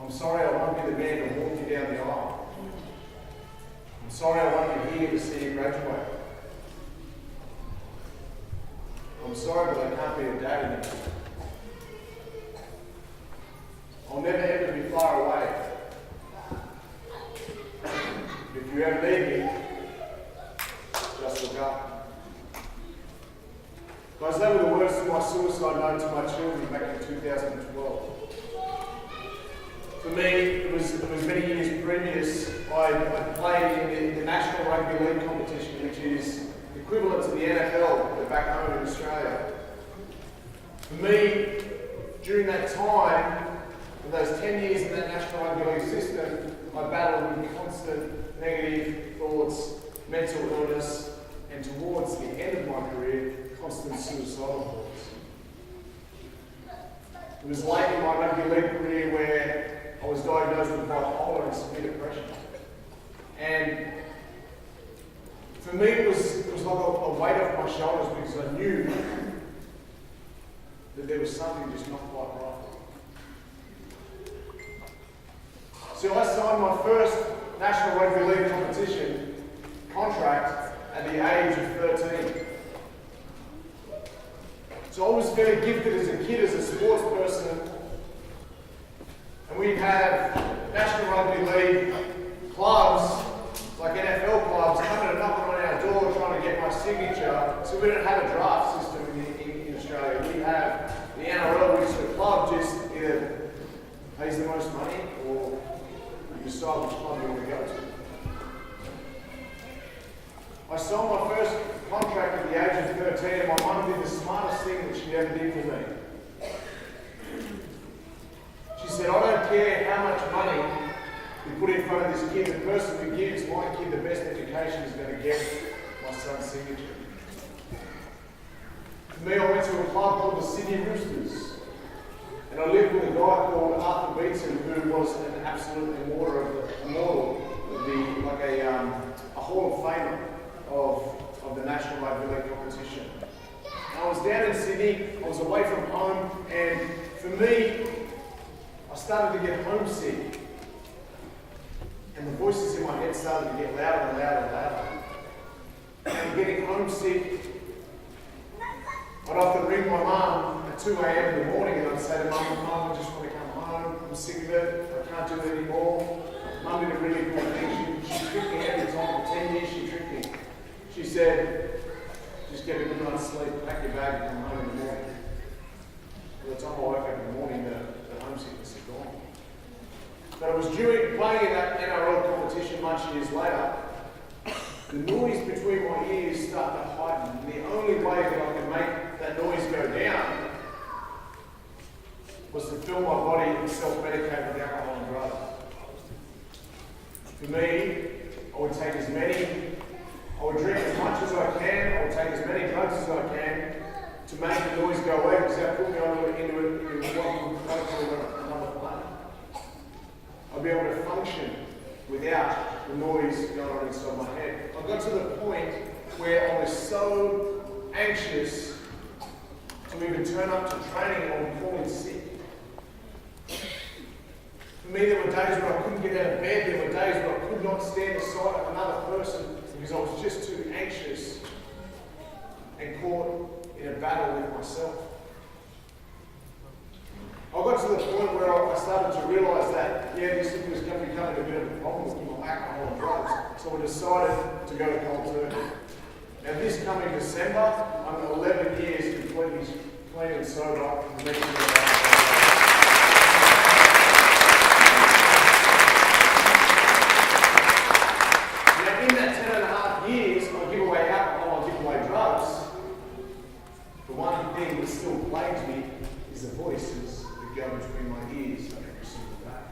I'm sorry I won't be the man to walk you down the aisle. I'm sorry I won't be here to see you graduate. I'm sorry, but I can't be a dad anymore. I'll never ever be far away. If you ever need me, just look up. Guys, they were the words to my suicide note to my children back in 2012. For me, it was many years previous. I played in the National Rugby League competition, which is equivalent to the NFL, but back home in Australia. For me, during that time, for those 10 years in that National Rugby League system, I battled with constant negative thoughts, mental illness, and towards the end of my career, constant suicidal thoughts. It was late in my rugby league career where I was diagnosed with bipolar and severe depression. And for me, it was like a weight off my shoulders because I knew that there was something just not quite right. So I signed my first National Rugby League competition contract at the age of 13. So I was very gifted as a kid, as a sports person. And we'd have National Rugby League clubs, like NFL clubs, coming and knocking on our door trying to get my signature. So we didn't have a draft system in Australia. We have the NRL, which the club just either pays the most money or you decide which club you want to go to. I signed my first contract at the age of 13 and my mum did the smartest thing that she ever did for me. She said, I don't care how much money we put in front of this kid, the person who gives my kid the best education is going to get my son's signature. For me, I went to a club called the Sydney Roosters. And I lived with a guy called Arthur Beetson, who was an absolute immortal of a Hall of Famer of the National Rugby League competition. And I was down in Sydney, I was away from home, and for me, I started to get homesick. And the voices in my head started to get louder and louder and louder. And getting homesick, I'd often ring my mum at 2 a.m. in the morning and I'd say to Mum, I just want to come home, I'm sick of it, I can't do it anymore. Mum did a really cool thing, she tricked me every time, for 10 years she tricked me. She said, just get a good night's sleep, pack your bag and come home in the morning. By the time I woke up in the morning, the homesickness had gone. But it was during playing in that NRL competition much years later, the noise between my ears started to heighten. And the only way that I could make that noise go down was to fill my body and self-medicate with alcohol and drugs. For me, I would drink as much as I can, I would take as many drugs as I can to make the noise go away because that put me into another planet. I'd be able to function without the noise going on inside my head. I got to the point where I was so anxious to even turn up to training or be calling sick. For me, there were days where I couldn't get out of bed. There were days where I could not stand aside of another person because I was just too anxious and caught in a battle with myself. I got to the point where I started to realise that, this was going to become a bit of a problem with my alcohol and drugs. So I decided to go to cold turkey. Now this coming December, I'm 11 years completely clean and sober. Now in that 10.5 years, I give away alcohol, I give away drugs. The one thing that still plagues me is the voices that go between my ears every single day.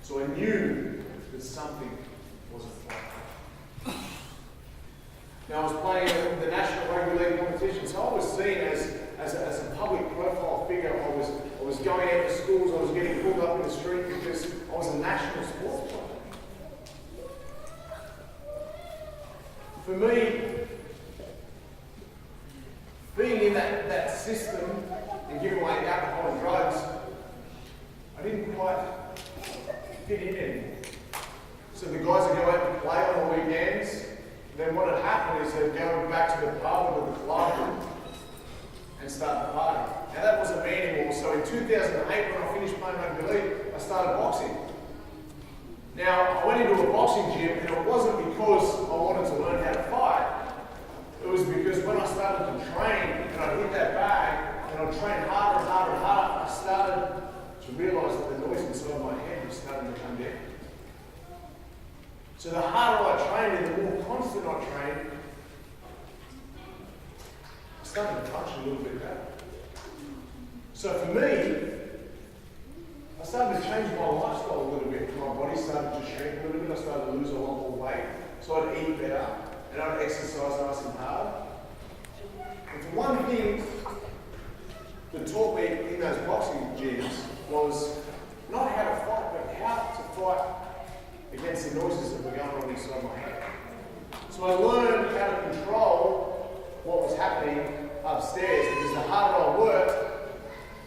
So I knew that something wasn't right. Now I was playing in the National Rugby League competition, so I was seen as a public profile figure. I was going out to schools, I was getting pulled up in the street because I was a national sports player. For understand that system and giving away alcohol and drugs, I didn't quite fit in anymore. So the guys would go out and play on the weekends. Then what had happened is they'd go back to the pub or the club and start the party. Now that wasn't me anymore. So in 2008, when I finished playing rugby league, I started boxing. Now, I went into a boxing gym, and it wasn't because I wanted to learn how to fight. It was because when I started to train, and I hit that bag, and I trained harder and harder and harder, I started to realise that the noise inside my head was starting to come down. So the harder I trained and the more constant I trained, I started to touch a little bit better. So for me, I started to change my lifestyle a little bit. My body started to shrink a little bit. I started to lose a lot more weight. So I'd eat better and I'd exercise nice and hard. And for one thing that taught me in those boxing gyms was not how to fight, but how to fight against the noises that were going on inside my head. So I learned how to control what was happening upstairs, because the harder I worked,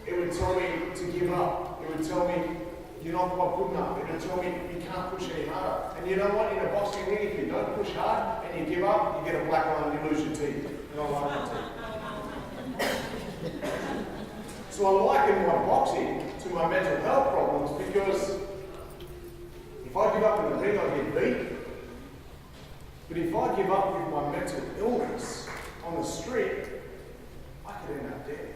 it would tell me to give up. It would tell me you're not quite good enough. It would tell me you can't push any harder. And you know what? In a boxing ring, if you don't push hard and you give up, you get a black line and you lose your teeth. And I like my teeth. So I liken my boxing to my mental health problems, because if I give up in the ring, I get beat. But if I give up with my mental illness on the street, I could end up dead.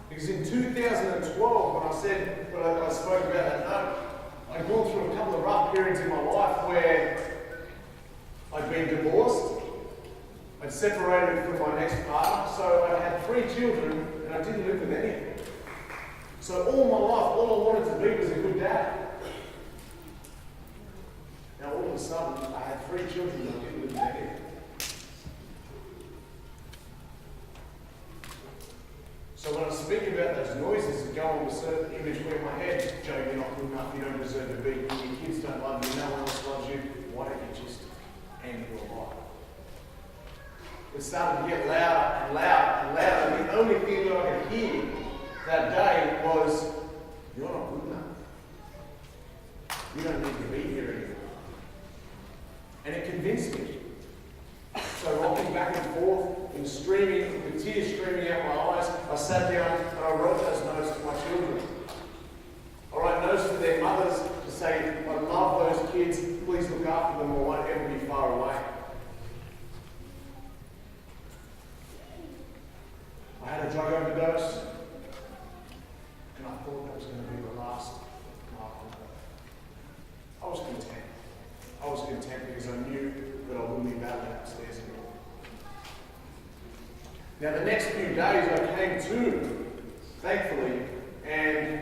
Because in 2012, when I spoke about that note, I'd gone through a couple of rough periods in my life where I'd been divorced, I'd separated from my next partner, so I had 3 children and I didn't live with any of them. So all my life, all I wanted to be was a good dad. Now all of a sudden, I had 3 children and I didn't live with any of them. So when I speak about those noises that go on with certain imagery in my head, Joe, you're not good enough, you don't deserve to be here, your kids don't love you, no one else loves you, why don't you just end your life? It started to get louder and louder and louder, and the only thing that I could hear that day was, you're not good enough. You don't need to be here anymore. And it convinced me. So rocking back and forth and streaming, with tears streaming out my eyes, I sat down and I wrote those notes to my children. I wrote notes to their mothers to say, I love those kids, please look after them, I won't ever be far away. I had a drug overdose, and I thought that was going to be the last mark on that. I was content. I was content because I knew that I wouldn't be battling upstairs anymore. Now the next few days I came to, thankfully, and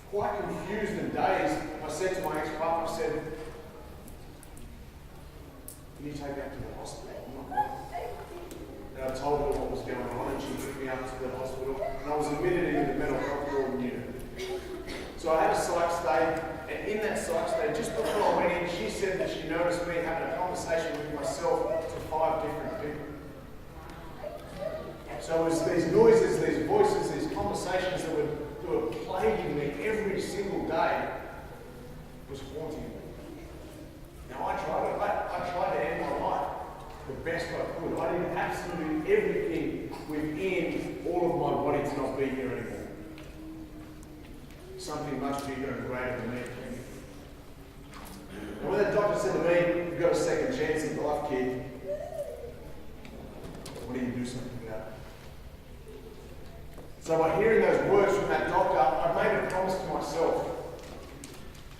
quite confused and dazed, I said to my ex-partner, I said, can you take that to the hospital? I'm not going. And I told her what was going on, and she took me up to the hospital, and I was admitted into the mental health ward unit. So I had a psych stay, and in that psych stay, just before I went in, she said that she noticed me having a conversation with myself to 5 different people. So it was these noises, these voices, these conversations that were plaguing me every single day was haunting me. Now I tried to end my life the best I could. I did absolutely everything within all of my body to not be here anymore. Something much bigger and greater than me. And when that doctor said to me, you've got a second chance in life, kid, what do you do something about it? So by hearing those words from that doctor, I made a promise to myself.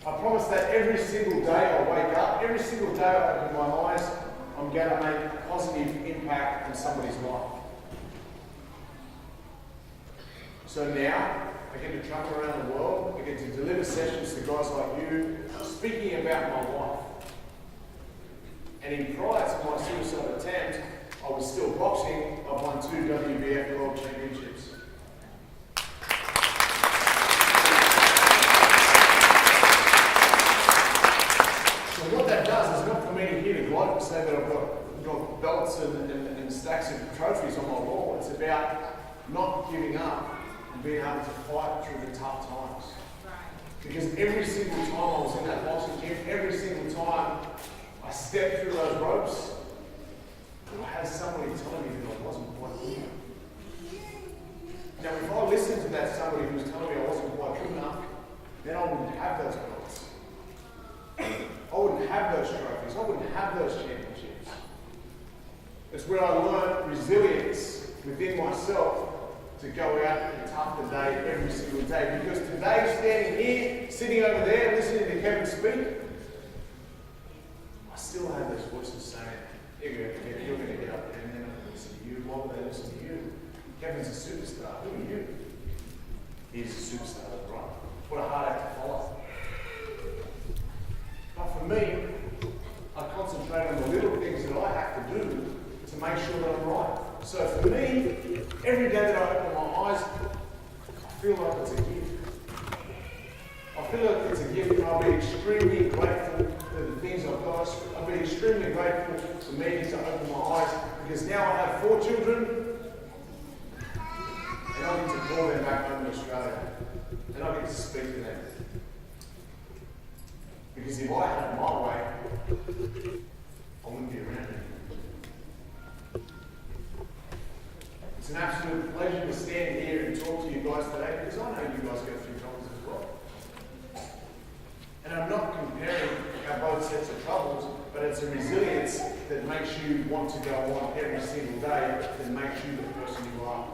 I promised that every single day I wake up, every single day I open my eyes, I'm going to make a positive impact on somebody's life. So now, I get to travel around the world, I get to deliver sessions to guys like you, speaking about my life. And in prior to my suicide attempt, I was still boxing. I won 2 WBF World Championships. So what that does is not for me to hear the God and say that I've got got belts and stacks of trophies on my wall. It's about not giving up and being able to fight through the tough times. Because every single time I was in that boxing gym, every single time I stepped through those ropes, I had somebody telling me that I wasn't quite good enough. Now, if I listened to that somebody who was telling me I wasn't quite good enough, then I wouldn't have those belts. I wouldn't have those trophies. I wouldn't have those championships. It's where I learned resilience within myself to go out and tough the day every single day. Because today, standing here, sitting over there, listening to Kevin speak, I still have those voices saying, you're going to get up there and they're not going to listen to you. Why would they listen to you? Kevin's a superstar. Who are you? He's a superstar, right? What a hard act to follow. But for me, I concentrate on the little things that I have to do to make sure that I'm right. So for me, every day that I open my eyes, I feel like it's a gift. I feel like it's a gift, and I'll be extremely grateful for the things I've got. I'll be extremely grateful for me to open my eyes, because now I have 4 children, and I get to call them back home in Australia, and I get to speak to them. Because if I had it my way, I wouldn't be around anymore. It's an absolute pleasure to stand here and talk to you guys today, because I know you guys go through troubles as well. And I'm not comparing our both sets of troubles, but it's a resilience that makes you want to go on every single day, that makes you the person you are.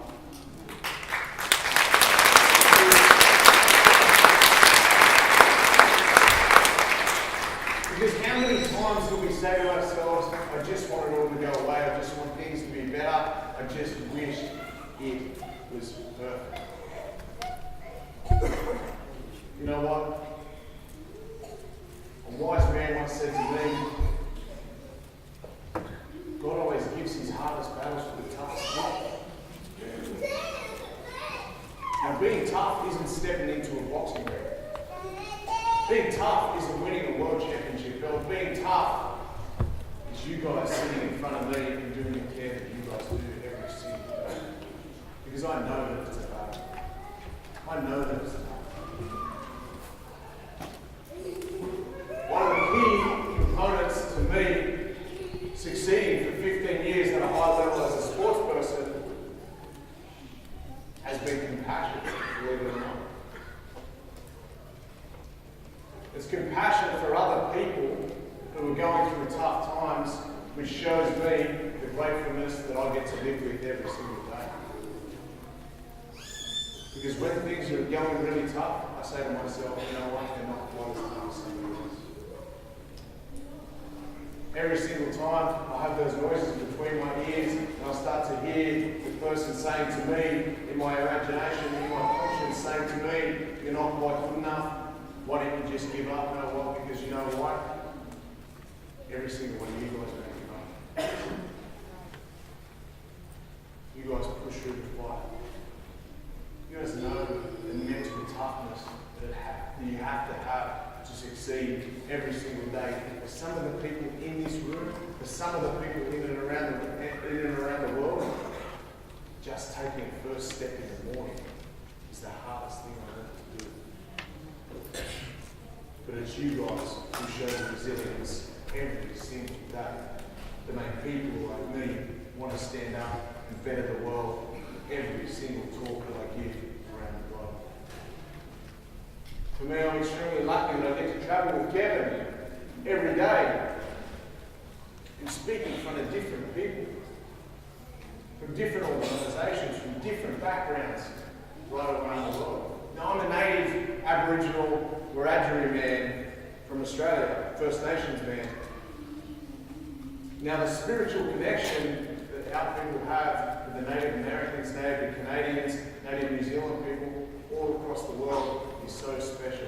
Because how many times do we say to ourselves, I just want it all to go away, I just want things to be better, I just wish it was perfect. You know what? A wise man once said to me, God always gives his hardest battles to the toughest people. Now, being tough isn't stepping into a boxing ring. Being tough isn't winning a world championship belt. Being tough is you guys sitting in front of me and doing the care that you guys do every single day. Because I know that it's a battle. I know that it's tough. One of the key components to me succeeding for 15 years at a high level as a sports person has been compassion, believe it or not. It's compassion for other people who are going through tough times, which shows me the gratefulness that I get to live with every single day. Because when things are going really tough, I say to myself, you know what, they're not quite as tough as somebody else. Every single time I have those noises between my ears, and I start to hear the person saying to me, in my imagination, in my conscience, saying to me, you're not quite good enough. Why don't you just give up? You know what? Because you know what? Every single one of you guys are going to give up. You guys push through the fight. You guys know the mental toughness that you have to have to succeed every single day. For some of the people in this room, for some of the people in and around the world, just taking a first step in the morning is the hardest thing on earth to do. But it's you guys who show the resilience every single day to make people like me want to stand up and better the world every single talk that I give around the globe. For me, I'm extremely lucky that I get to travel with Kevin every day and speak in front of different people from different organisations, from different backgrounds right around the world. Now, I'm a native Aboriginal Wiradjuri man from Australia, First Nations man. Now, the spiritual connection that our people have with the Native Americans, Native Canadians, Native New Zealand people all across the world is so special.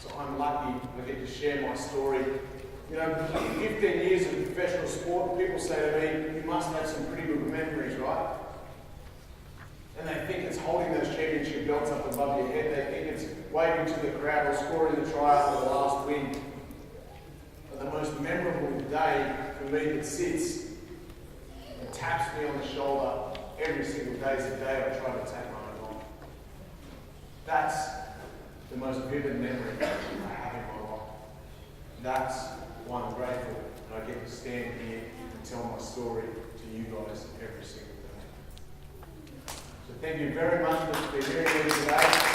So I'm lucky I get to share my story. You know, 15 years of professional sport, people say to me, you must have some pretty good memories, right? And they think it's holding those championship belts up above your head. They think it's waving to the crowd or scoring the try after the last win. But the most memorable day for me that sits and taps me on the shoulder every single day is the day I try to take my own life. That's the most vivid memory I have in my life. That's why I'm grateful that I get to stand here and tell my story to you guys every single day. So thank you very much for hearing me today.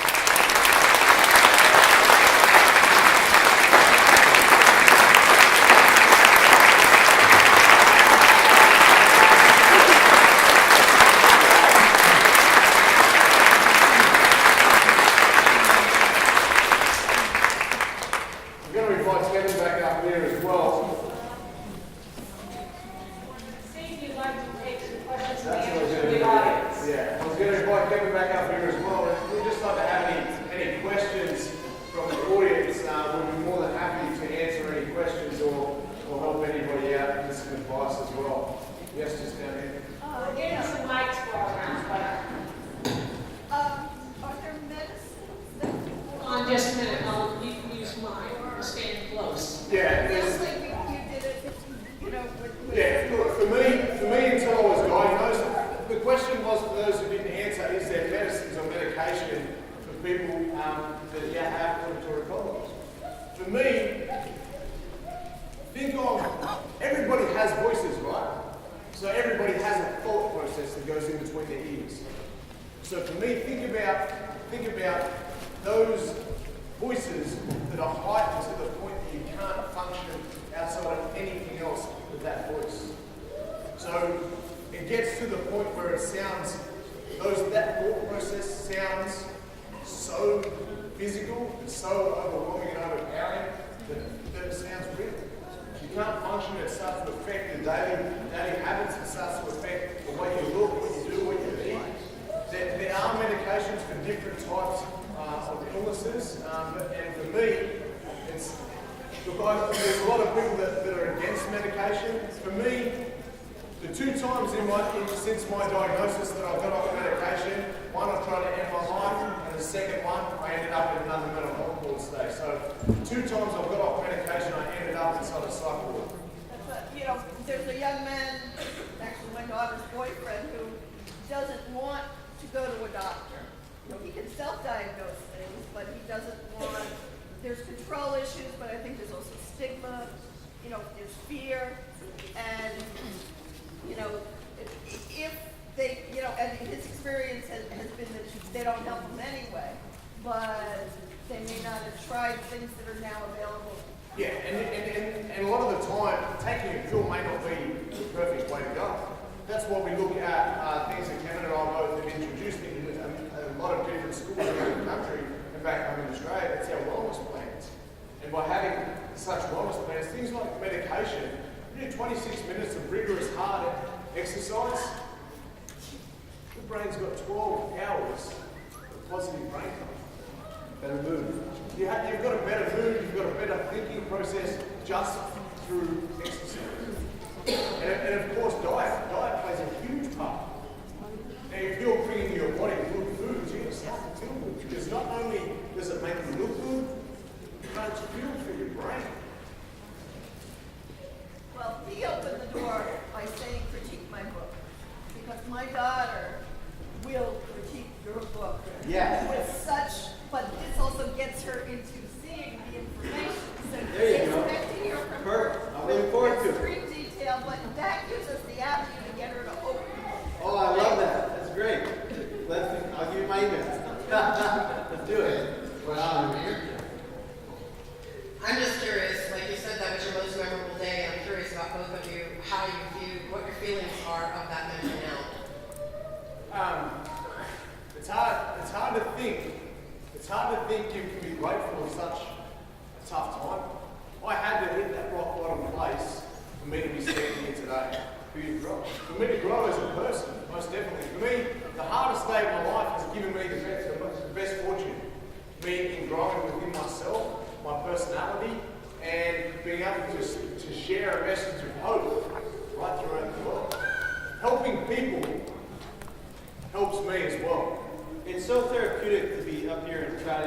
Since my diagnosis that I got off medication, one I tried to end my life, and the second one I ended up in another mental health ward stay. So 2 times I've got off medication, I ended up inside a psych ward. There's a young man, actually my daughter's boyfriend, who doesn't want to go to a doctor. He can self-diagnose things, but he doesn't want. There's control issues, but I think there's also stigma. There's fear, and if they, and his experience has been that they don't help him anyway, but they may not have tried things that are now available. Yeah, and a lot of the time, taking a pill may not be the perfect way to go. That's why we look at things that Kevin and I both have introduced into a lot of different schools around the country and back home in Australia. That's our wellness plans. And by having such wellness plans, things like medication, you do 26 minutes of rigorous, hard exercise, the brain's got 12 hours of positive brain health. Better mood. You've got a better mood, you've got a better thinking process just through exercise. And of course, diet. Diet plays a huge part. Now, if you're bringing your body good foods, you're going to start to feel good. Because not only does it make you look good, but it's good for your brain. Well, he opened the door by saying critique my book. Because my daughter will critique your book. Yes. With such, but this also gets her into seeing the information. So There you go. expect to hear from Perfect. her. I'm looking forward to it. Extreme detail, but that gives us the avenue to get her to open the book. Oh, I love that. That's great. I'll give you my email. Let's do it. I'm just curious, like you said, that was your most memorable day. I'm curious about both of you, how you view, what your feelings are of that memory now. It's hard to think. It's hard to think you can be grateful of such a tough time. I had to hit that rock bottom place for me to be standing here today. For you to grow. For me to grow as a person, most definitely. For me, the hardest day of my life has given me the best fortune. Me in growing within myself, my personality, and being able to share a message of hope right throughout the world. Helping people helps me as well. It's so therapeutic to be up here and try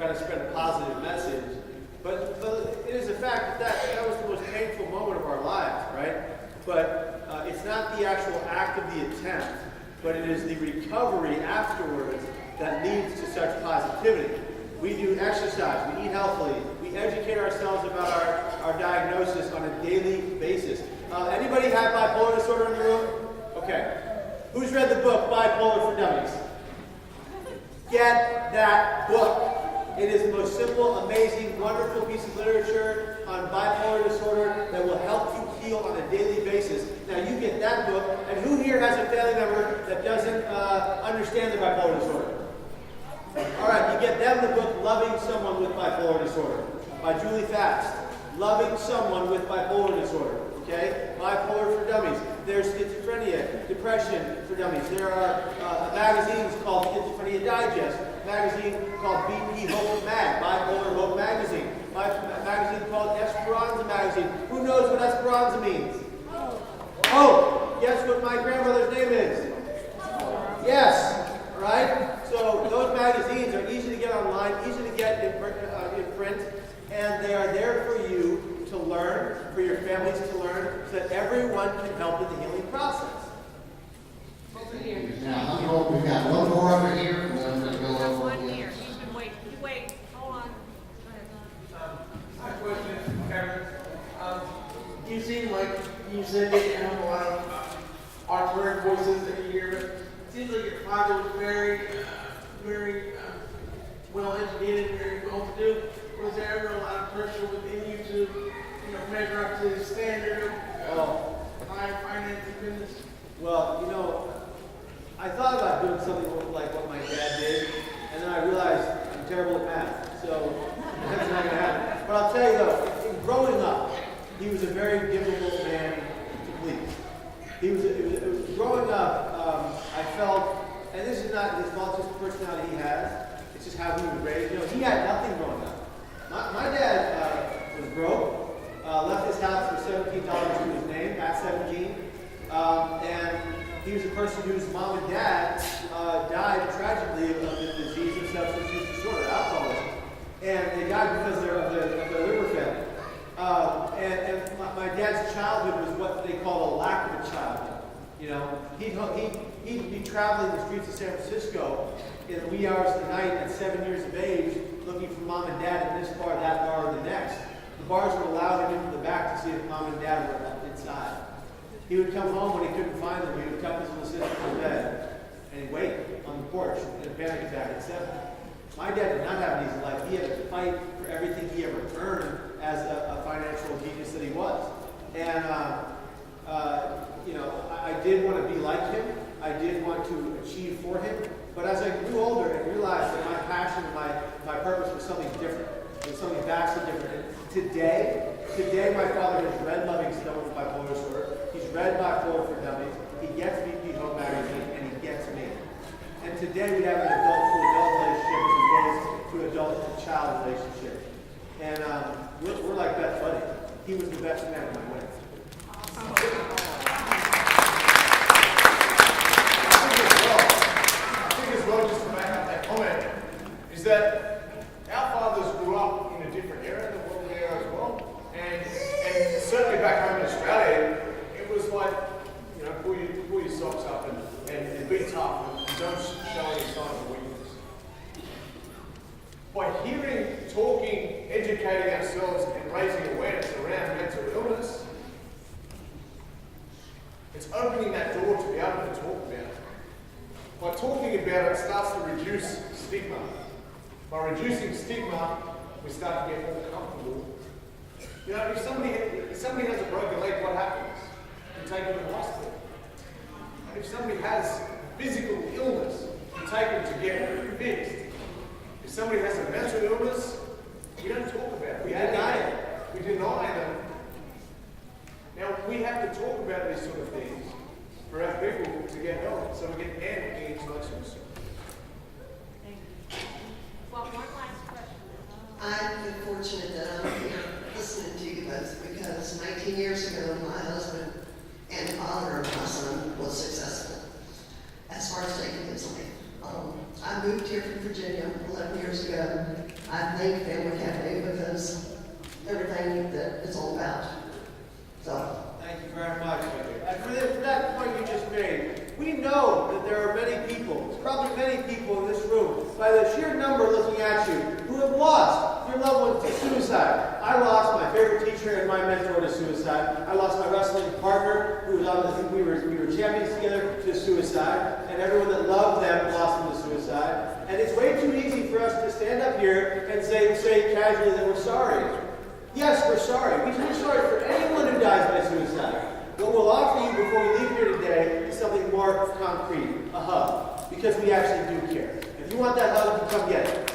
to spread a positive message, but it is a fact that was the most painful not the actual act of the attempt, but it is the recovery afterwards that leads to such positivity. We do exercise, we eat healthily, we educate ourselves about our diagnosis on a daily basis. Anybody have bipolar disorder in the room? Okay. Who's read the book, Bipolar for Dummies? Get that book. It is the most simple, amazing, wonderful piece of literature on bipolar disorder that will help you heal on a daily basis. Now you get that book, and who here has a family member that doesn't understand the bipolar disorder? All right, you get them the book, Loving Someone with Bipolar Disorder by Julie Fast. Loving Someone with Bipolar Disorder. Okay? Bipolar for Dummies. There's schizophrenia, depression for dummies. There are magazines called Schizophrenia Digest, magazine called BP Hope Mag, Bipolar Hope Magazine, magazine called Esperanza Magazine. Who knows what Esperanza means? Oh, guess what my grandmother's name is? Yes, right? So those magazines are easy to get online, easy to get in print, and they are there for you to learn, for your families to learn, so that everyone can help in the healing process. Over here. Now, we've got one more over here, and then we're going to go over One again. here. You can wait. You wait. Hold on. Go ahead. My question is, Kevin, you seem like you said that you have a lot of artwork voices that you hear, but it seems like your father was very well educated, very well to do. Was there ever a lot of pressure within you to, measure up to the standard of finance and business? Well, I thought about doing something like what my dad did, and then I realized I'm terrible at math, so that's not going to happen. But I'll tell you though, in growing up, he was a very difficult man to please. Growing up, I felt, and this is not his fault, it's just the personality he has. It's just how he was raised. He had nothing growing up. My dad was broke, left his house with $17 to his name at 17, and he was a person whose mom and dad died tragically of the disease of substance use disorder, alcoholism, and they died because of their liver failure. And my dad's childhood was what they call a lack of a childhood. He'd be traveling the streets of San Francisco in the wee hours of the night at 7 years of age, looking for mom and dad in this bar, that bar, or the next. The bars would allow him into the back to see if mom and dad were inside. He would come home when he couldn't find them. He would come to his little sister's bed, and he'd wait on the porch in a panic attack at 7. My dad did not have an easy life. He had to fight for everything he ever earned as a financial genius that he was. And I did want to be like him. I did want to achieve for him. But as I grew older and realized that my passion and my purpose was something different, it was something vastly different. And today my father has read Loving Someone with Bipolar Disorder. He's read Bipolar for Dummies. He gets BP Hope Magazine, and he gets me. And today we have an adult-to-adult relationship as opposed to adult-to-child relationship. And we're like best buddies. He was the best man of my wedding. Just to make up that comment, is that our fathers grew up in a different era than what we are as well. And certainly back home in Australia, it was like, pull your socks up and be tough and don't show any signs of weakness. By hearing, talking, educating ourselves and raising awareness around mental illness, it's opening that door to be able to talk about it. By talking about it starts to reduce stigma. By reducing stigma, we start to get more comfortable. If somebody has a broken leg, what happens? You take them to the hospital. If somebody has physical illness, you take them to get fixed. If somebody has a mental illness, we don't talk about it. We deny it. We deny them. Now, we have to talk about these sort of things for our people to get help, so we can end the intellectual disorder. Thank you. Well, one last question. I've been fortunate that I'm here listening to you both because 19 years ago, my husband and father of my son was successful as far as taking his life. I moved here from Virginia 11 years ago. I thank Family Cafe because everything that it's all about. So Thank you very much. And for that point you just made, we know that there are many people, probably many people in this room, by the sheer number looking at you, who have lost your loved one to suicide. I lost my favorite teacher and my mentor to suicide. I lost my wrestling partner, who was on the we were champions together, to suicide. And everyone that loved them lost them to suicide. And it's way too easy for us to stand up here and say casually that we're sorry. Yes, we're sorry. We're sorry for anyone who dies by suicide. What we'll offer you before we leave here today is something more concrete, a hug, because we actually do care. If you want that hug, you come get it.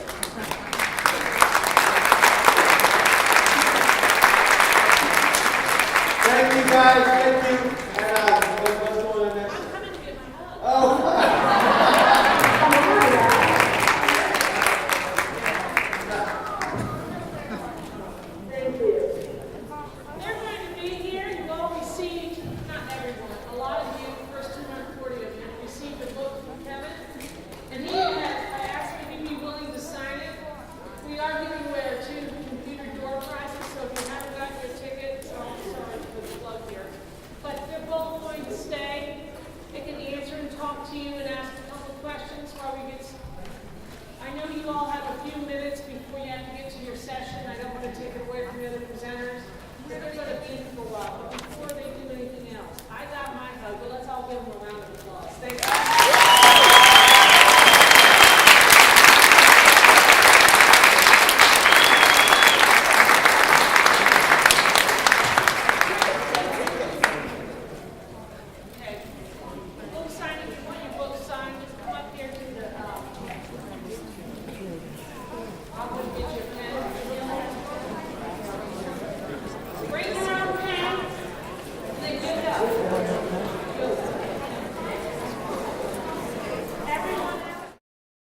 Thank you guys, thank you.